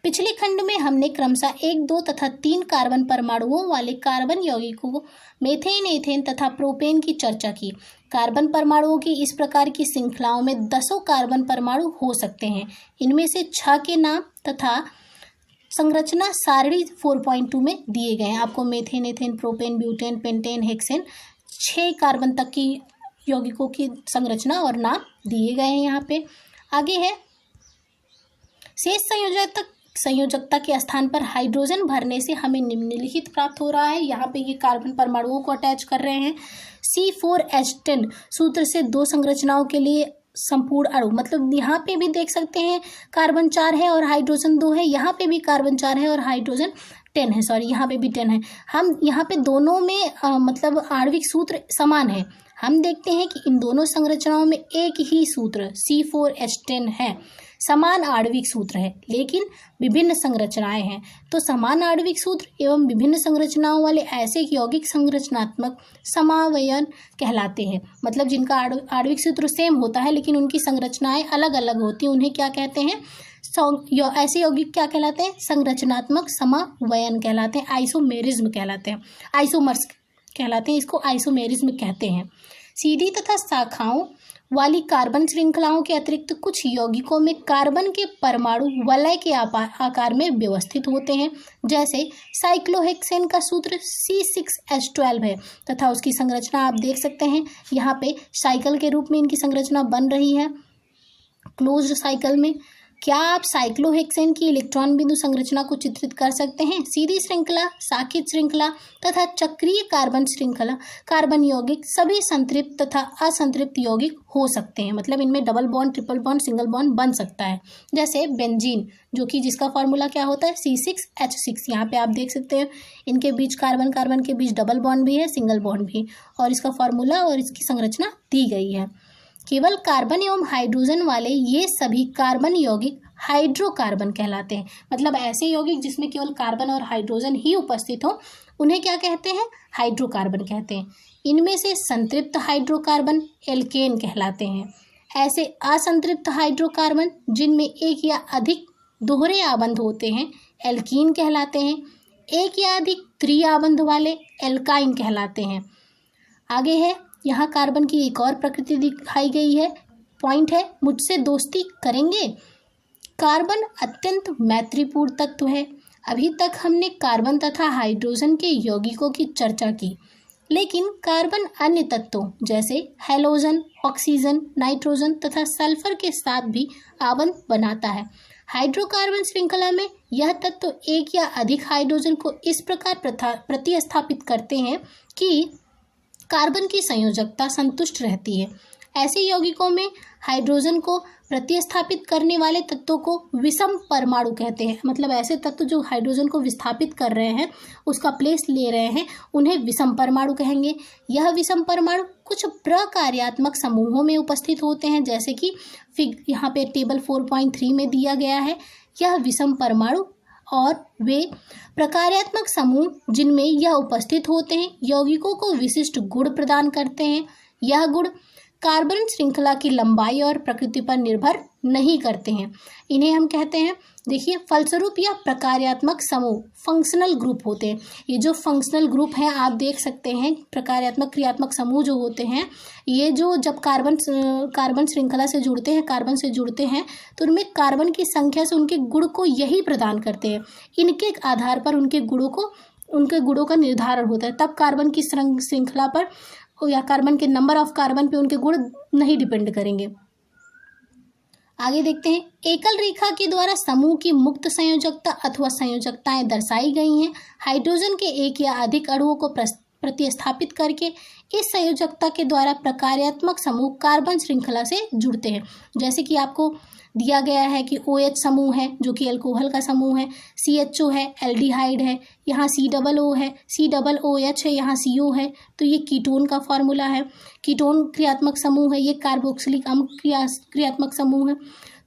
पिछले खंड में हमने क्रमशः 1, 2 तथा 3 कार्बन परमाणुओं वाले कार्बन यौगिकों मेथेन, एथेन तथा प्रोपेन की चर्चा की। कार्बन परमाणुओं की इस प्रकार की श्रृंखलाओं में 10 कार्बन परमाणु हो सकते हैं। इनमें से 6 के नाम तथा संरचना सारणी 4.2 में दिए गए हैं। आपको methane, ethane, propane, butane, pentane, hexane 6 carbon तक की यौगिकों की संरचना और नाम दिए गए हैं यहाँ पे। आगे है शेष संयोजकता के स्थान पर हाइड्रोजन भरने से हमें निम्नलिखित प्राप्त हो रहा है। यहाँ पे ये कार्बन परमाणुओं को अटैच कर रहे हैं। C4H10 सूत्र से 2 संरचनाओं के लिए संपूर्ण अणु। मतलब यहाँ पे भी देख सकते हैं कार्बन 4 है और हाइड्रोजन 2 है। यहाँ पे भी कार्बन 4 है और हाइड्रोजन 10 है। सॉरी, यहाँ पे भी 10 है। हम यहाँ पे दोनों में मतलब आणविक सूत्र समान है। हम देखते हैं कि इन दोनों संरचनाओं में एक ही सूत्र C4H10 है। समान आणविक सूत्र है, लेकिन विभिन्न संरचनाएं हैं। तो समान आणविक सूत्र एवं विभिन्न संरचनाओं वाले ऐसे यौगिक संरचनात्मक समावयन कहलाते हैं। मतलब जिनका आणविक सूत्र सेम होता है लेकिन उनकी संरचनाएं अलग अलग होती हैं, उन्हें क्या कहते हैं? ऐसे यौगिक क्या कहलाते हैं? संरचनात्मक समावयन कहलाते हैं, आइसोमेरिज्म कहलाते हैं, आइसोमर्स कहलाते हैं, इसको आइसोमेरिज्म कहते हैं। सीधी तथा शाखाओं वाली कार्बन श्रृंखलाओं के अतिरिक्त कुछ यौगिकों में कार्बन के परमाणु वलय के आकार में व्यवस्थित होते हैं। जैसे साइक्लोहेक्सेन का सूत्र C6H12 है तथा उसकी संरचना आप देख सकते हैं। यहाँ पे साइकिल के रूप में इनकी संरचना बन रही है, क्लोज्ड साइकिल में। क्या आप साइक्लोहेक्सेन की इलेक्ट्रॉन बिंदु संरचना को चित्रित कर सकते हैं? सीधी श्रृंखला, साकित श्रृंखला तथा चक्रीय कार्बन श्रृंखला, कार्बन यौगिक सभी संतृप्त तथा असंतृप्त यौगिक हो सकते हैं। मतलब इनमें double bond, triple bond, single bond बन सकता है। जैसे बेंजीन, जो कि जिसका फॉर्मूला क्या होता है C6H6। यहाँ पे आप देख सकते हैं इनके बीच कार्बन कार्बन के बीच डबल बॉन्ड भी है, सिंगल बॉन्ड भी, और इसका फॉर्मूला और इसकी संरचना दी गई है। केवल कार्बन एवं हाइड्रोजन वाले ये सभी कार्बन यौगिक हाइड्रोकार्बन कहलाते हैं। मतलब ऐसे यौगिक जिसमें केवल कार्बन और हाइड्रोजन ही उपस्थित हो उन्हें क्या कहते हैं? हाइड्रोकार्बन कहते हैं। इनमें से संतृप्त हाइड्रोकार्बन एल्केन कहलाते हैं। ऐसे असंतृप्त हाइड्रोकार्बन जिनमें एक या अधिक दोहरे आबंध होते हैं एल्कीन कहलाते हैं। एक या अधिक त्रिआबंध वाले एल्काइन कहलाते हैं। आगे है, यहाँ कार्बन की एक और प्रकृति दिखाई गई है। पॉइंट है, मुझसे दोस्ती करेंगे? कार्बन अत्यंत मैत्रीपूर्ण तत्व है। अभी तक हमने कार्बन तथा हाइड्रोजन के यौगिकों की चर्चा की, लेकिन कार्बन अन्य तत्वों जैसे हैलोजन, ऑक्सीजन, नाइट्रोजन तथा सल्फर के साथ भी आबंध बनाता है। हाइड्रोकार्बन श्रृंखला में यह तत्व एक या अधिक हाइड्रोजन को इस प्रकार प्रतिस्थापित करते हैं कि कार्बन की संयोजकता संतुष्ट रहती है। ऐसे यौगिकों में हाइड्रोजन को प्रतिस्थापित करने वाले तत्वों को विषम परमाणु कहते हैं। मतलब ऐसे तत्व जो हाइड्रोजन को विस्थापित कर रहे हैं, उसका प्लेस ले रहे हैं, उन्हें विषम परमाणु कहेंगे। यह विषम परमाणु कुछ प्रकार्यात्मक समूहों में उपस्थित होते हैं, जैसे कि यहाँ पे टेबल 4.3 में दिया गया है। यह विषम परमाणु और वे प्रकार्यात्मक समूह जिनमें यह उपस्थित होते हैं यौगिकों को विशिष्ट गुण प्रदान करते हैं। यह गुण कार्बन श्रृंखला की लंबाई और प्रकृति पर निर्भर नहीं करते हैं। इन्हें हम कहते हैं, देखिए, फलस्वरूप या प्रकार्यात्मक समूह फंक्शनल ग्रुप होते हैं। ये जो फंक्शनल ग्रुप हैं आप देख सकते हैं, प्रकार्यात्मक क्रियात्मक समूह जो होते हैं, ये जो जब कार्बन श्रृंखला से जुड़ते हैं, कार्बन से जुड़ते हैं, तो उनमें कार्बन की संख्या से उनके गुण को यही प्रदान करते हैं। इनके आधार पर उनके गुणों का निर्धारण होता है। तब कार्बन की श्रृंखला पर या कार्बन के नंबर ऑफ कार्बन पे उनके गुण नहीं डिपेंड करेंगे। आगे देखते हैं, एकल रेखा के द्वारा समूह की मुक्त संयोजकता अथवा संयोजकताएं दर्शाई गई हैं। हाइड्रोजन के एक या अधिक अणुओं को प्रतिस्थापित करके इस संयोजकता के द्वारा प्रकार्यात्मक समूह कार्बन श्रृंखला से जुड़ते हैं। जैसे कि आपको दिया गया है कि OH समूह है जो कि अल्कोहल का समूह है, CHO है, एल्डिहाइड है, यहाँ COO है, COOH है, यहाँ CO है, तो ये कीटोन का फॉर्मूला है। कीटोन क्रियात्मक समूह है, ये कार्बोक्सिलिक अम्ल क्रियात्मक समूह है।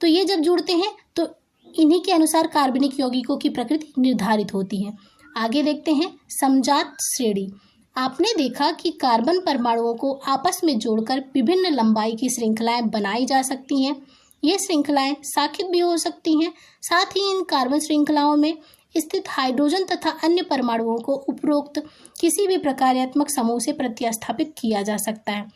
तो ये जब जुड़ते हैं तो इन्हीं के अनुसार कार्बनिक यौगिकों की प्रकृति निर्धारित होती है। आगे देखते हैं, समजात श्रेणी। आपने देखा कि कार्बन परमाणुओं को आपस में जोड़कर विभिन्न लंबाई की श्रृंखलाएं बनाई जा सकती हैं। ये श्रृंखलाएं साकित भी हो सकती हैं। साथ ही इन कार्बन श्रृंखलाओं में स्थित हाइड्रोजन तथा अन्य परमाणुओं को उपरोक्त किसी भी प्रकार्यात्मक समूह से प्रतिस्थापित किया जा सकता है।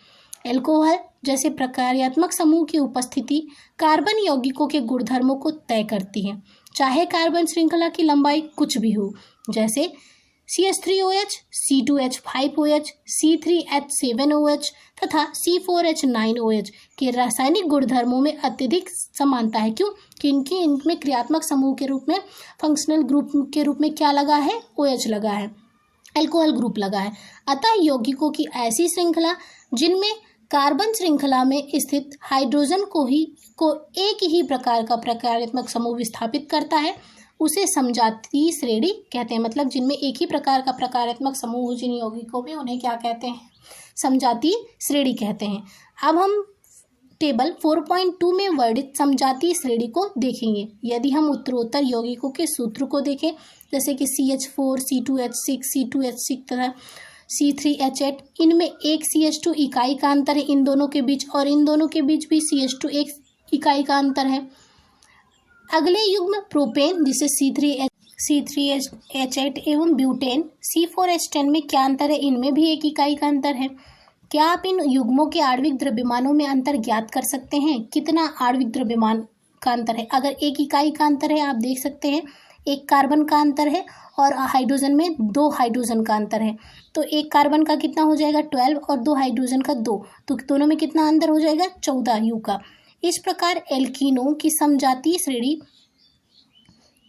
एल्कोहल जैसे प्रकार्यात्मक समूह की उपस्थिति कार्बन यौगिकों के गुणधर्मों को तय करती है, चाहे कार्बन श्रृंखला की लंबाई कुछ भी हो। जैसे CH3OH, C2H5OH, C3H7OH तथा C4H9OH के रासायनिक गुणधर्मों में अत्यधिक समानता है। क्यों? क्योंकि इनमें क्रियात्मक समूह के रूप में, फंक्शनल ग्रुप के रूप में क्या लगा है? OH लगा है, अल्कोहल ग्रुप लगा है। अतः यौगिकों की ऐसी श्रृंखला जिनमें कार्बन श्रृंखला में स्थित हाइड्रोजन को एक ही प्रकार का प्रकार्यात्मक समूह विस्थापित करता है, उसे समजातीय श्रेणी कहते हैं। मतलब जिनमें एक ही प्रकार का प्रकार्यात्मक समूह हो जिन यौगिकों में, उन्हें क्या कहते हैं? समजातीय श्रेणी कहते हैं। अब हम टेबल 4.2 में वर्णित समजातीय श्रेणी को देखेंगे। यदि हम उत्तरोत्तर यौगिकों के सूत्र को देखें, जैसे कि CH4, C2H6, C2H6 तथा C3H8, इनमें एक CH2 इकाई का अंतर है इन दोनों के बीच, और इन दोनों के बीच भी CH2 एक इकाई का अंतर है। अगले युग्म प्रोपेन जिसे C3H8 एवं ब्यूटेन C4H10 में क्या अंतर है? इनमें भी एक इकाई का अंतर है। क्या आप इन युग्मों के आणविक द्रव्यमानों में अंतर ज्ञात कर सकते हैं? कितना आणविक द्रव्यमान का अंतर है? अगर एक इकाई का अंतर है, आप देख सकते हैं एक कार्बन का अंतर है और हाइड्रोजन में 2 हाइड्रोजन का अंतर है, तो एक कार्बन का कितना हो जाएगा? 12 और 2 हाइड्रोजन का 2, तो दोनों में कितना अंतर हो जाएगा? 14 U का। इस प्रकार एल्कीनों की समजातीय श्रेणी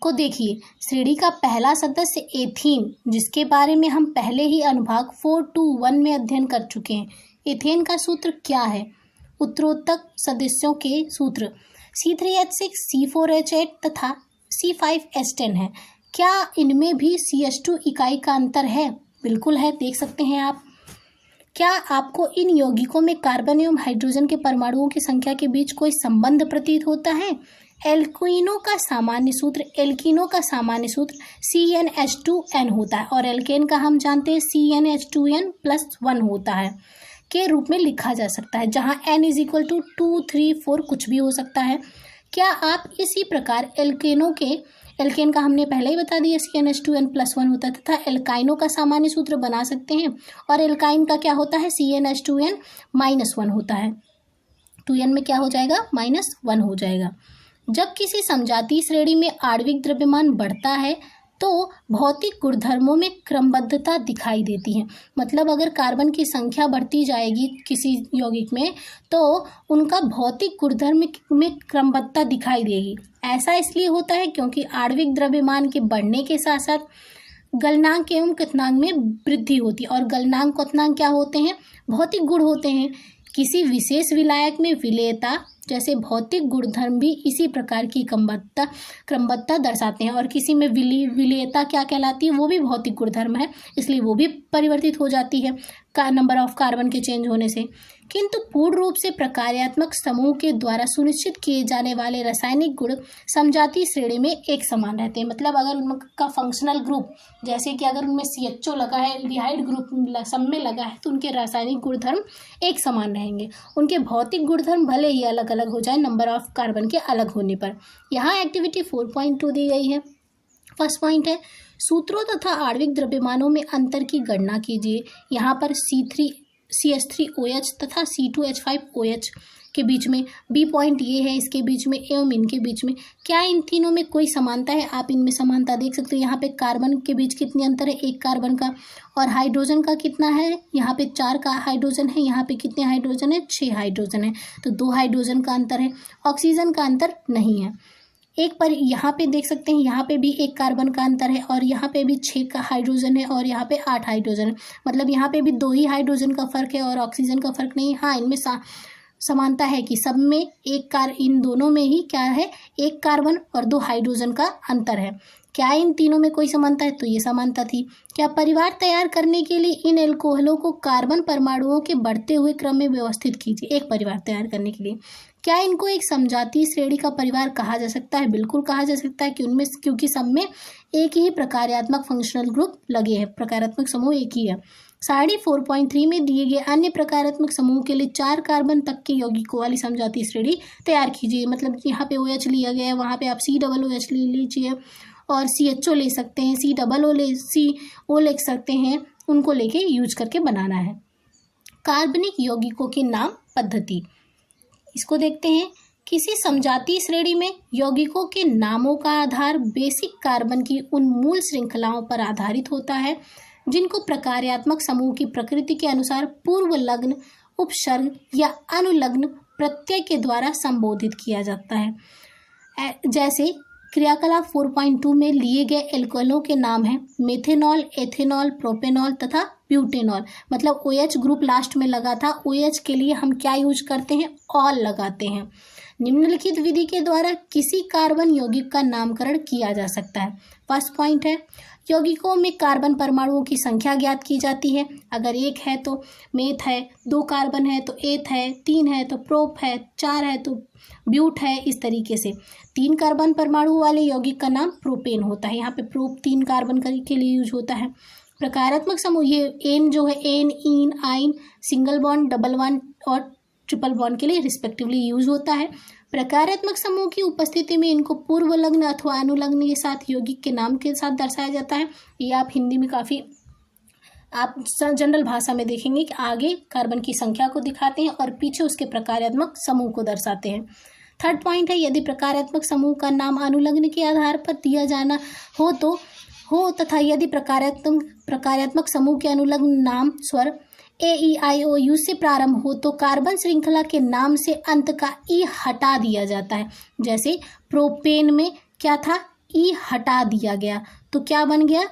को देखिए। श्रेणी का पहला सदस्य एथीन, जिसके बारे में हम पहले ही अनुभाग 4.2.1 में अध्ययन कर चुके हैं। एथेन का सूत्र क्या है? उत्तरोत्तर सदस्यों के सूत्र C3H6, C4H8 तथा C5H10 है। क्या इनमें भी CH2 इकाई का अंतर है? बिल्कुल है, देख सकते हैं आप। क्या आपको इन यौगिकों में कार्बन एवं हाइड्रोजन के परमाणुओं की संख्या के बीच कोई संबंध प्रतीत होता है? एल्कीनों का सामान्य सूत्र CnH2n होता है और एल्केन का हम जानते हैं CnH2n+1 होता है के रूप में लिखा जा सकता है, जहां n = 2, 3, 4 कुछ भी हो सकता है। क्या आप इसी प्रकार एल्केन का हमने पहले ही बता दिया CnH2n+1 होता है तथा एल्काइनों का सामान्य सूत्र बना सकते हैं। और एल्काइन का क्या होता है? CnH2n-1 होता है। 2n में क्या हो जाएगा? -1 हो जाएगा। जब किसी समजातीय श्रेणी में आणविक द्रव्यमान बढ़ता है तो भौतिक गुणधर्मों में क्रमबद्धता दिखाई देती है। मतलब अगर कार्बन की संख्या बढ़ती जाएगी किसी यौगिक में तो उनका भौतिक गुणधर्म में क्रमबद्धता दिखाई देगी। ऐसा इसलिए होता है क्योंकि आणविक द्रव्यमान के बढ़ने के साथ साथ गलनांक एवं क्वथनांक में वृद्धि होती है। और गलनांक क्वथनांक क्या होते हैं? भौतिक गुण होते हैं। किसी विशेष विलायक में विलेयता जैसे भौतिक गुणधर्म भी इसी प्रकार की क्रमबद्धता दर्शाते हैं। और किसी में विलेयता क्या कहलाती है? वो भी भौतिक गुणधर्म है, इसलिए वो भी परिवर्तित हो जाती है नंबर ऑफ कार्बन के चेंज होने से। किंतु पूर्ण रूप से प्रकार्यात्मक समूह के द्वारा सुनिश्चित किए जाने वाले रासायनिक गुण समजातीय श्रेणी में एक समान रहते हैं। मतलब अगर उनका फंक्शनल ग्रुप, जैसे कि अगर उनमें CHO लगा है, एल्डिहाइड ग्रुप सब में लगा है, तो उनके रासायनिक गुणधर्म एक समान रहेंगे। उनके भौतिक गुणधर्म भले ही अलग अलग हो जाए नंबर ऑफ कार्बन के अलग होने पर। यहाँ एक्टिविटी 4.2 दी गई है। फर्स्ट पॉइंट है सूत्रों तथा आणविक द्रव्यमानों में अंतर की गणना कीजिए। यहाँ पर CH3OH तथा C2H5OH के बीच में, बी पॉइंट ये है इसके बीच में एवं इनके बीच में क्या इन तीनों में कोई समानता है? आप इनमें समानता देख सकते हो। यहाँ पे कार्बन के बीच कितनी अंतर है? 1 कार्बन का। और हाइड्रोजन का कितना है? यहाँ पे 4 का हाइड्रोजन है। यहाँ पे कितने हाइड्रोजन है? 6 हाइड्रोजन है। तो 2 हाइड्रोजन का अंतर है। ऑक्सीजन का अंतर नहीं है। एक पर यहाँ पे देख सकते हैं, यहाँ पे भी 1 कार्बन का अंतर है और यहाँ पे भी 6 का हाइड्रोजन है और यहाँ पे 8 हाइड्रोजन है। मतलब यहाँ पे भी 2 ही हाइड्रोजन का फर्क है और ऑक्सीजन का फर्क नहीं। हाँ, इनमें समानता है कि सब में इन दोनों में ही क्या है? 1 कार्बन और 2 हाइड्रोजन का अंतर है। क्या इन तीनों में कोई समानता है? तो ये समानता थी। क्या परिवार तैयार करने के लिए इन एल्कोहलों को कार्बन परमाणुओं के बढ़ते हुए क्रम में व्यवस्थित कीजिए। एक परिवार तैयार करने के लिए क्या इनको एक समजातीय श्रेणी का परिवार कहा जा सकता है? बिल्कुल कहा जा सकता है कि उनमें, क्योंकि सब में एक ही प्रकार्यात्मक फंक्शनल ग्रुप लगे हैं, प्रकारात्मक समूह एक ही है। सारणी 4.3 में दिए गए अन्य प्रकारात्मक समूह के लिए 4 कार्बन तक के यौगिकों वाली समजातीय श्रेणी तैयार कीजिए। मतलब यहाँ पे OH लिया गया है, वहाँ पे आप COOH ले लीजिए और CHO ले सकते हैं, CO लिख सकते हैं, उनको लेके यूज करके बनाना है। कार्बनिक यौगिकों के नाम पद्धति, इसको देखते हैं। किसी समजातीय श्रेणी में यौगिकों के नामों का आधार बेसिक कार्बन की उन मूल श्रृंखलाओं पर आधारित होता है जिनको प्रकार्यात्मक समूह की प्रकृति के अनुसार पूर्व लग्न, उपसर्ग या अनुलग्न प्रत्यय के द्वारा संबोधित किया जाता है। जैसे क्रियाकलाप 4.2 में लिए गए एल्कोहलों के नाम हैं मेथेनॉल, एथेनॉल, प्रोपेनॉल तथा ब्यूटेनॉल। मतलब OH ग्रुप लास्ट में लगा था, OH के लिए हम क्या यूज करते हैं? ऑल लगाते हैं। निम्नलिखित विधि के द्वारा किसी कार्बन यौगिक का नामकरण किया जा सकता है। फर्स्ट पॉइंट है यौगिकों में कार्बन परमाणुओं की संख्या ज्ञात की जाती है। अगर 1 है तो मेथ है, 2 कार्बन है तो एथ है, 3 है तो प्रोप है, 4 है तो ब्यूट है। इस तरीके से 3 कार्बन परमाणु वाले यौगिक का नाम प्रोपेन होता है। यहाँ पे प्रोप 3 कार्बन के लिए यूज होता है। प्रकारात्मक समूह ये एन जो है, एन, इन, आइन, सिंगल बॉन्ड, डबल बॉन्ड और ट्रिपल बॉन्ड के लिए रिस्पेक्टिवली यूज होता है। प्रकारात्मक समूह की उपस्थिति में इनको पूर्व लग्न अथवा अनुलग्न के साथ यौगिक के नाम के साथ दर्शाया जाता है। ये आप हिंदी में काफ़ी आप जनरल भाषा में देखेंगे कि आगे कार्बन की संख्या को दिखाते हैं और पीछे उसके प्रकार्यात्मक समूह को दर्शाते हैं। थर्ड पॉइंट है यदि प्रकार्यात्मक समूह का नाम अनुलग्न के आधार पर दिया जाना हो तथा यदि प्रकार्यात्मक समूह के अनुलग्न नाम स्वर AEIOU से प्रारंभ हो तो कार्बन श्रृंखला के नाम से अंत का ई हटा दिया जाता है। जैसे प्रोपेन में क्या था, ई हटा दिया गया तो क्या बन गया,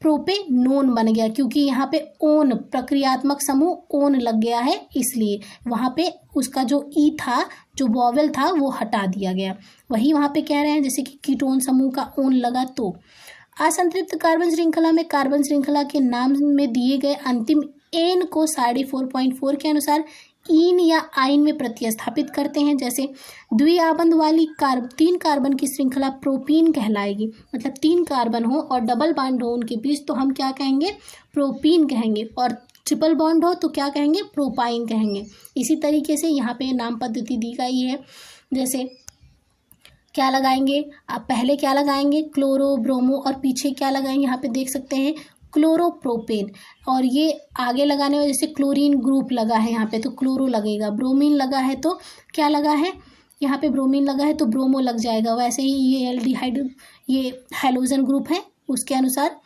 प्रोपेनोन बन गया, क्योंकि यहाँ पे ओन प्रक्रियात्मक समूह ओन लग गया है, इसलिए वहाँ पे उसका जो ई था, जो वॉवेल था, वो हटा दिया गया। वही वहाँ पे कह रहे हैं जैसे कि कीटोन समूह का ओन लगा तो। असंतृप्त कार्बन श्रृंखला में कार्बन श्रृंखला के नाम में दिए गए अंतिम एन को सारणी 4.4 के अनुसार इन या आइन में प्रतिस्थापित करते हैं। जैसे द्विआबंध वाली 3 कार्बन की श्रृंखला प्रोपीन कहलाएगी, मतलब 3 कार्बन हो और डबल बॉन्ड हो उनके बीच तो हम क्या कहेंगे, प्रोपीन कहेंगे, और ट्रिपल बॉन्ड हो तो क्या कहेंगे, प्रोपाइन कहेंगे। इसी तरीके से यहाँ पे नाम पद्धति दी गई है। जैसे क्या लगाएंगे, आप पहले क्या लगाएंगे, क्लोरो, ब्रोमो, और पीछे क्या लगाएंगे, यहाँ पे देख सकते हैं क्लोरोप्रोपेन, और ये आगे लगाने में जैसे क्लोरीन ग्रुप लगा है यहाँ पे तो क्लोरो लगेगा, ब्रोमीन लगा है तो क्या लगा है, यहाँ पे ब्रोमीन लगा है तो ब्रोमो लग जाएगा। वैसे ही ये एल्डिहाइड, ये हैलोजन ग्रुप है उसके अनुसार।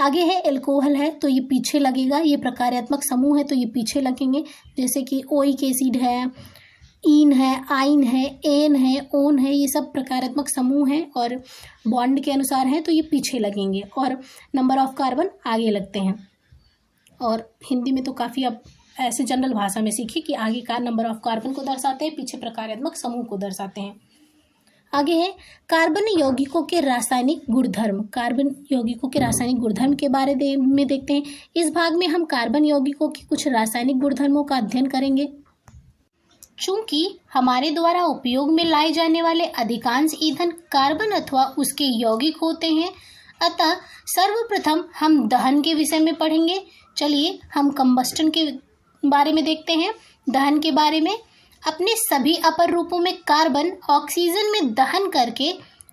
आगे है एल्कोहल है तो ये पीछे लगेगा, ये प्रकार्यात्मक समूह है तो ये पीछे लगेंगे। जैसे कि ओइक एसिड है, इन है, आइन है, एन है, ओन है, ये सब प्रकारात्मक समूह हैं और बॉन्ड के अनुसार हैं तो ये पीछे लगेंगे, और नंबर ऑफ कार्बन आगे लगते हैं। और हिंदी में तो काफ़ी अब ऐसे जनरल भाषा में सीखी कि आगे का नंबर ऑफ कार्बन को दर्शाते हैं, पीछे प्रकार्यात्मक समूह को दर्शाते हैं। आगे है कार्बन यौगिकों के रासायनिक गुणधर्म। कार्बन यौगिकों के रासायनिक गुणधर्म के बारे में देखते हैं। इस भाग में हम कार्बन यौगिकों के कुछ रासायनिक गुणधर्मों का अध्ययन करेंगे। चूंकि हमारे द्वारा उपयोग में लाए जाने वाले अधिकांश ईंधन कार्बन अथवा उसके यौगिक होते हैं, अतः सर्वप्रथम हम दहन के विषय में पढ़ेंगे। चलिए हम कंबस्टन के बारे में देखते हैं। दहन के बारे में, अपने सभी अपर रूपों में कार्बन ऑक्सीजन में दहन करके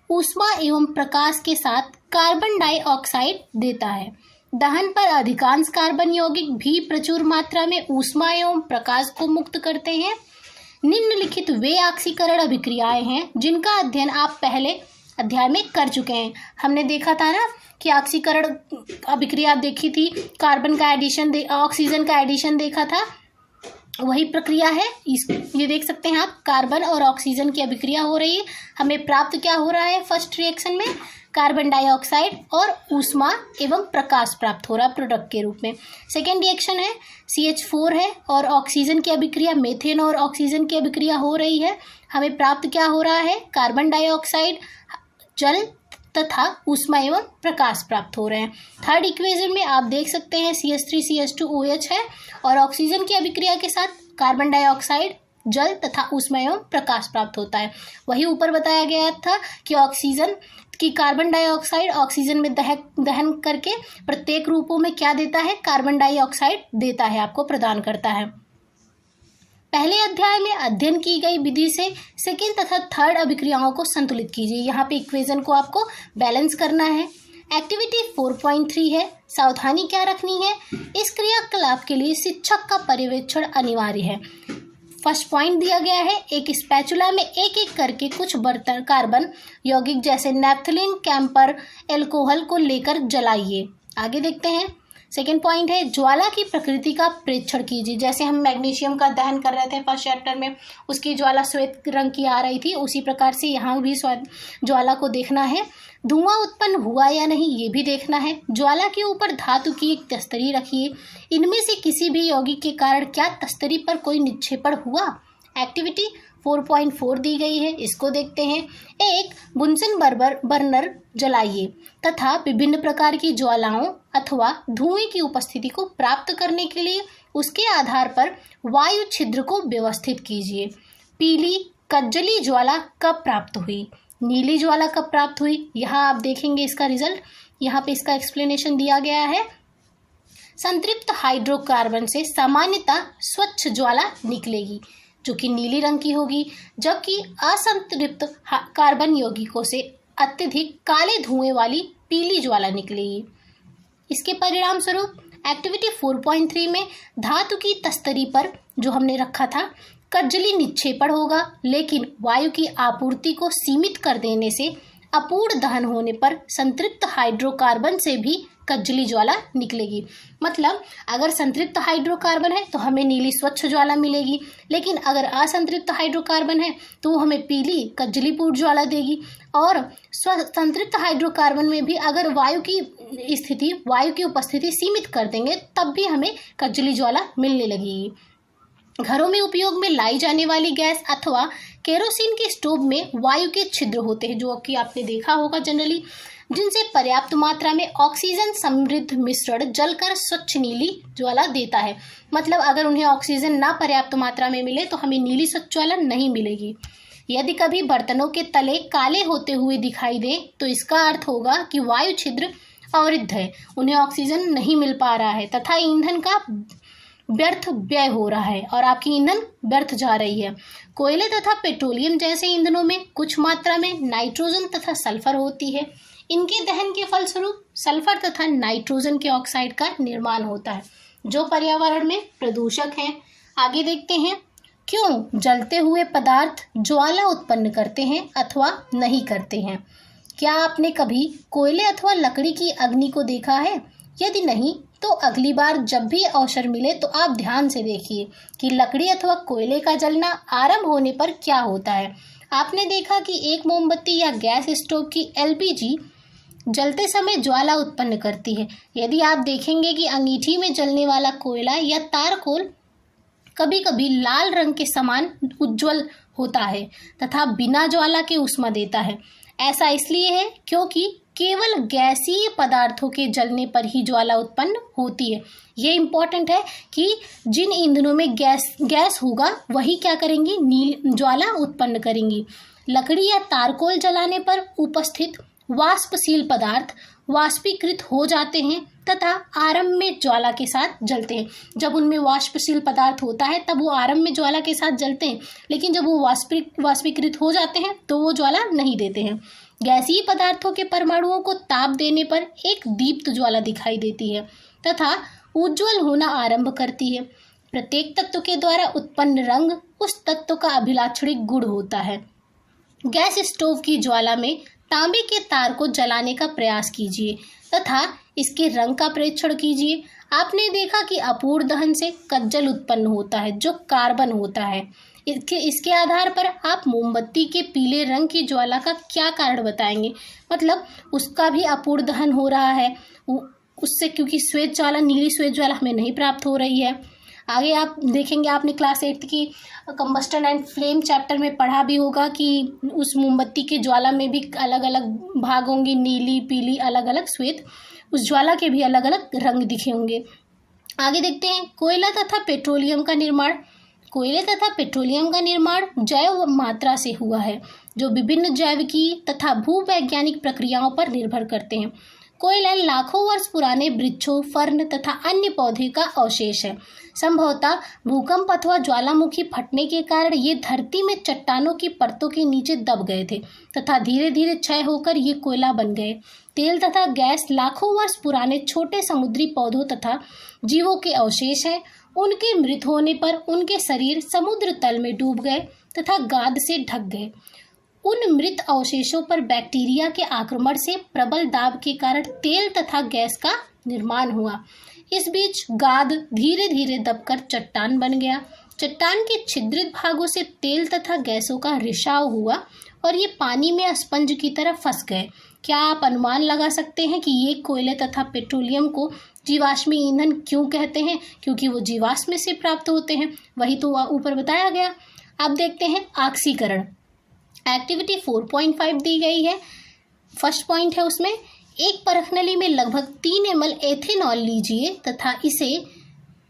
ऊष्मा एवं प्रकाश के साथ कार्बन डाइऑक्साइड देता है। दहन पर अधिकांश कार्बन यौगिक भी प्रचुर मात्रा में ऊष्मा एवं प्रकाश को मुक्त करते हैं। निम्नलिखित वे ऑक्सीकरण अभिक्रियाएं हैं जिनका अध्ययन आप पहले अध्याय में कर चुके हैं। हमने देखा था ना कि ऑक्सीकरण अभिक्रिया देखी थी, कार्बन का एडिशन, ऑक्सीजन का एडिशन देखा था, वही प्रक्रिया है। ये देख सकते हैं आप, कार्बन और ऑक्सीजन की अभिक्रिया हो रही है। हमें प्राप्त क्या हो रहा है फर्स्ट रिएक्शन में, कार्बन डाइऑक्साइड और ऊष्मा एवं प्रकाश प्राप्त हो रहा है प्रोडक्ट के रूप में। सेकेंड रिएक्शन है CH4 है और ऑक्सीजन की अभिक्रिया, मेथेन और ऑक्सीजन की अभिक्रिया हो रही है। हमें प्राप्त क्या हो रहा है, कार्बन डाइऑक्साइड, जल तथा ऊष्मा एवं प्रकाश प्राप्त हो रहे हैं। थर्ड इक्वेशन में आप देख सकते हैं CH3CH2OH है और ऑक्सीजन की अभिक्रिया के साथ कार्बन डाइऑक्साइड, जल तथा ऊष्मा एवं प्रकाश प्राप्त होता है। वही ऊपर बताया गया था कि ऑक्सीजन की कार्बन डाइऑक्साइड ऑक्सीजन में दहन करके प्रत्येक रूपों में क्या देता है, कार्बन डाइऑक्साइड देता है, आपको प्रदान करता है। पहले अध्याय में अध्ययन की गई विधि से सेकेंड तथा थर्ड अभिक्रियाओं को संतुलित कीजिए। यहाँ पे इक्वेशन को आपको बैलेंस करना है। एक्टिविटी 4.3 है, सावधानी क्या रखनी है, इस क्रियाकलाप के लिए शिक्षक का पर्यवेक्षण अनिवार्य है। फर्स्ट पॉइंट दिया गया है, एक स्पैचुला में एक एक करके कुछ बर्तन कार्बन यौगिक जैसे नैप्थलीन, कैम्पर, एल्कोहल को लेकर जलाइए। आगे देखते हैं। सेकेंड पॉइंट है, ज्वाला की प्रकृति का प्रेक्षण कीजिए। जैसे हम मैग्नीशियम का दहन कर रहे थे फर्स्ट चैप्टर में, उसकी ज्वाला श्वेत रंग की आ रही थी, उसी प्रकार से यहाँ भी ज्वाला को देखना है। धुआं उत्पन्न हुआ या नहीं ये भी देखना है। ज्वाला के ऊपर धातु की एक तस्तरी रखिए। इनमें से किसी भी यौगिक के कारण क्या तस्तरी पर कोई निक्षेपण हुआ। एक्टिविटी 4.4 दी गई है, इसको देखते हैं। एक बुनसन बर्नर जलाइए तथा विभिन्न प्रकार की ज्वालाओं अथवा धुएं की उपस्थिति को प्राप्त करने के लिए उसके आधार पर वायु छिद्र को व्यवस्थित कीजिए। पीली कज्जली ज्वाला कब प्राप्त हुई, नीली ज्वाला कब प्राप्त हुई, यहाँ आप देखेंगे इसका रिजल्ट। यहाँ पे इसका एक्सप्लेनेशन दिया गया है। संतृप्त हाइड्रोकार्बन से सामान्यतः स्वच्छ ज्वाला निकलेगी जो कि नीली रंग की होगी, जबकि असंतृप्त कार्बन यौगिकों से अत्यधिक काले धुएं वाली पीली ज्वाला निकलेगी। इसके परिणाम स्वरूप एक्टिविटी 4.3 में धातु की तस्तरी पर जो हमने रखा था कज्जली निक्षेपण होगा, लेकिन वायु की आपूर्ति को सीमित कर देने से अपूर्ण दहन होने पर संतृप्त हाइड्रोकार्बन से भी कज्जली ज्वाला निकलेगी। मतलब अगर संतृप्त हाइड्रोकार्बन है तो हमें नीली स्वच्छ ज्वाला मिलेगी, लेकिन अगर असंतृप्त हाइड्रोकार्बन है तो वो हमें पीली कज्जलीपूर्ण ज्वाला देगी। और संतृप्त हाइड्रोकार्बन में भी अगर वायु की उपस्थिति सीमित कर देंगे तब भी हमें कज्जली ज्वाला मिलने लगेगी। घरों में उपयोग में लाई जाने वाली गैस अथवा केरोसिन के स्टोव में वायु के छिद्र होते हैं, जो कि आपने देखा होगा जनरली, जिनसे पर्याप्त मात्रा में ऑक्सीजन समृद्ध मिश्रण जलकर स्वच्छ नीली ज्वाला देता है। मतलब अगर उन्हें ऑक्सीजन ना पर्याप्त मात्रा में मिले तो हमें नीली स्वच्छ ज्वाला नहीं मिलेगी। यदि कभी बर्तनों के तले काले होते हुए दिखाई दे तो इसका अर्थ होगा कि वायु छिद्र अवरुद्ध है, उन्हें ऑक्सीजन नहीं मिल पा रहा है तथा ईंधन का व्यर्थ व्यय हो रहा है और आपकी ईंधन व्यर्थ जा रही है। कोयले तथा पेट्रोलियम जैसे ईंधनों में कुछ मात्रा में नाइट्रोजन तथा सल्फर होती है। इनके दहन के फलस्वरूप सल्फर तथा नाइट्रोजन के ऑक्साइड का निर्माण होता है, जो पर्यावरण में प्रदूषक हैं। आगे देखते हैं, क्यों जलते हुए पदार्थ ज्वाला उत्पन्न करते हैं अथवा नहीं करते हैं। क्या आपने कभी कोयले अथवा लकड़ी की अग्नि को देखा है? यदि नहीं तो अगली बार जब भी अवसर मिले तो आप ध्यान से देखिए कि लकड़ी अथवा कोयले का जलना आरंभ होने पर क्या होता है। आपने देखा कि एक मोमबत्ती या गैस स्टोव की एलपीजी जलते समय ज्वाला उत्पन्न करती है। यदि आप देखेंगे कि अंगीठी में जलने वाला कोयला या तारकोल कभी कभी लाल रंग के समान उज्जवल होता है तथा बिना ज्वाला के ऊष्मा देता है। ऐसा इसलिए है क्योंकि केवल गैसीय पदार्थों के जलने पर ही ज्वाला उत्पन्न होती है। ये इम्पोर्टेंट है कि जिन ईंधनों में गैस होगा वही क्या करेंगी, नील ज्वाला उत्पन्न करेंगी। लकड़ी या तारकोल जलाने पर उपस्थित वाष्पशील पदार्थ वाष्पीकृत हो जाते हैं तथा आरंभ में ज्वाला के साथ जलते हैं। जब उनमें वाष्पशील पदार्थ होता है तब वो आरंभ में ज्वाला के साथ जलते हैं, लेकिन जब वो वाष्पीकृत हो जाते हैं तो वो ज्वाला नहीं देते हैं। गैसीय पदार्थों के परमाणुओं को ताप देने पर एक दीप्त ज्वाला दिखाई देती है तथा उज्ज्वल होना आरंभ करती है। प्रत्येक तत्व के द्वारा उत्पन्न रंग उस तत्व का अभिलाक्षणिक गुण होता है। गैस स्टोव की ज्वाला में तांबे के तार को जलाने का प्रयास कीजिए तथा इसके रंग का परीक्षण कीजिए। आपने देखा कि अपूर्ण दहन से कज्जल उत्पन्न होता है जो कार्बन होता है। इसके आधार पर आप मोमबत्ती के पीले रंग की ज्वाला का क्या कारण बताएंगे। मतलब उसका भी अपूर्ण दहन हो रहा है उससे, क्योंकि श्वेत ज्वाला, नीली श्वेत ज्वाला हमें नहीं प्राप्त हो रही है। आगे आप देखेंगे, आपने क्लास 8 की कंबस्टन एंड फ्लेम चैप्टर में पढ़ा भी होगा कि उस मोमबत्ती के ज्वाला में भी अलग अलग भाग होंगे, नीली, पीली, अलग अलग श्वेत। उस ज्वाला के भी अलग अलग रंग दिखे होंगे। आगे देखते हैं, कोयला तथा पेट्रोलियम का निर्माण। कोयले तथा पेट्रोलियम का निर्माण जैव मात्रा से हुआ है, जो विभिन्न जैविकी तथा भूवैज्ञानिक प्रक्रियाओं पर निर्भर करते हैं। कोयला लाखों वर्ष पुराने वृक्षों, फर्न तथा अन्य पौधे का अवशेष है। संभवतः भूकंप अथवा ज्वालामुखी फटने के कारण ये धरती में चट्टानों की परतों के नीचे दब गए थे तथा धीरे धीरे क्षय होकर ये कोयला बन गए। तेल तथा गैस लाखों वर्ष पुराने छोटे समुद्री पौधों तथा जीवों के अवशेष हैं। उनके मृत होने पर उनके शरीर समुद्र तल में डूब गए तथा गाद से ढक गए। उन मृत अवशेषों पर बैक्टीरिया के आक्रमण से प्रबल दाब के कारण तेल तथा गैस का निर्माण हुआ। इस बीच गाद धीरे धीरे दबकर चट्टान बन गया। चट्टान के छिद्रित भागों से तेल तथा गैसों का रिसाव हुआ और ये पानी में स्पंज की तरह फंस गए। क्या आप अनुमान लगा सकते हैं कि ये कोयले तथा पेट्रोलियम को जीवाश्मी ईंधन क्यों कहते हैं? क्योंकि वो जीवाश्म से प्राप्त होते हैं, वही तो ऊपर बताया गया। अब देखते हैं ऑक्सीकरण। एक्टिविटी 4.5 दी गई है। फर्स्ट पॉइंट है उसमें, एक परखनली में लगभग 3 ml एथेनॉल लीजिए तथा इसे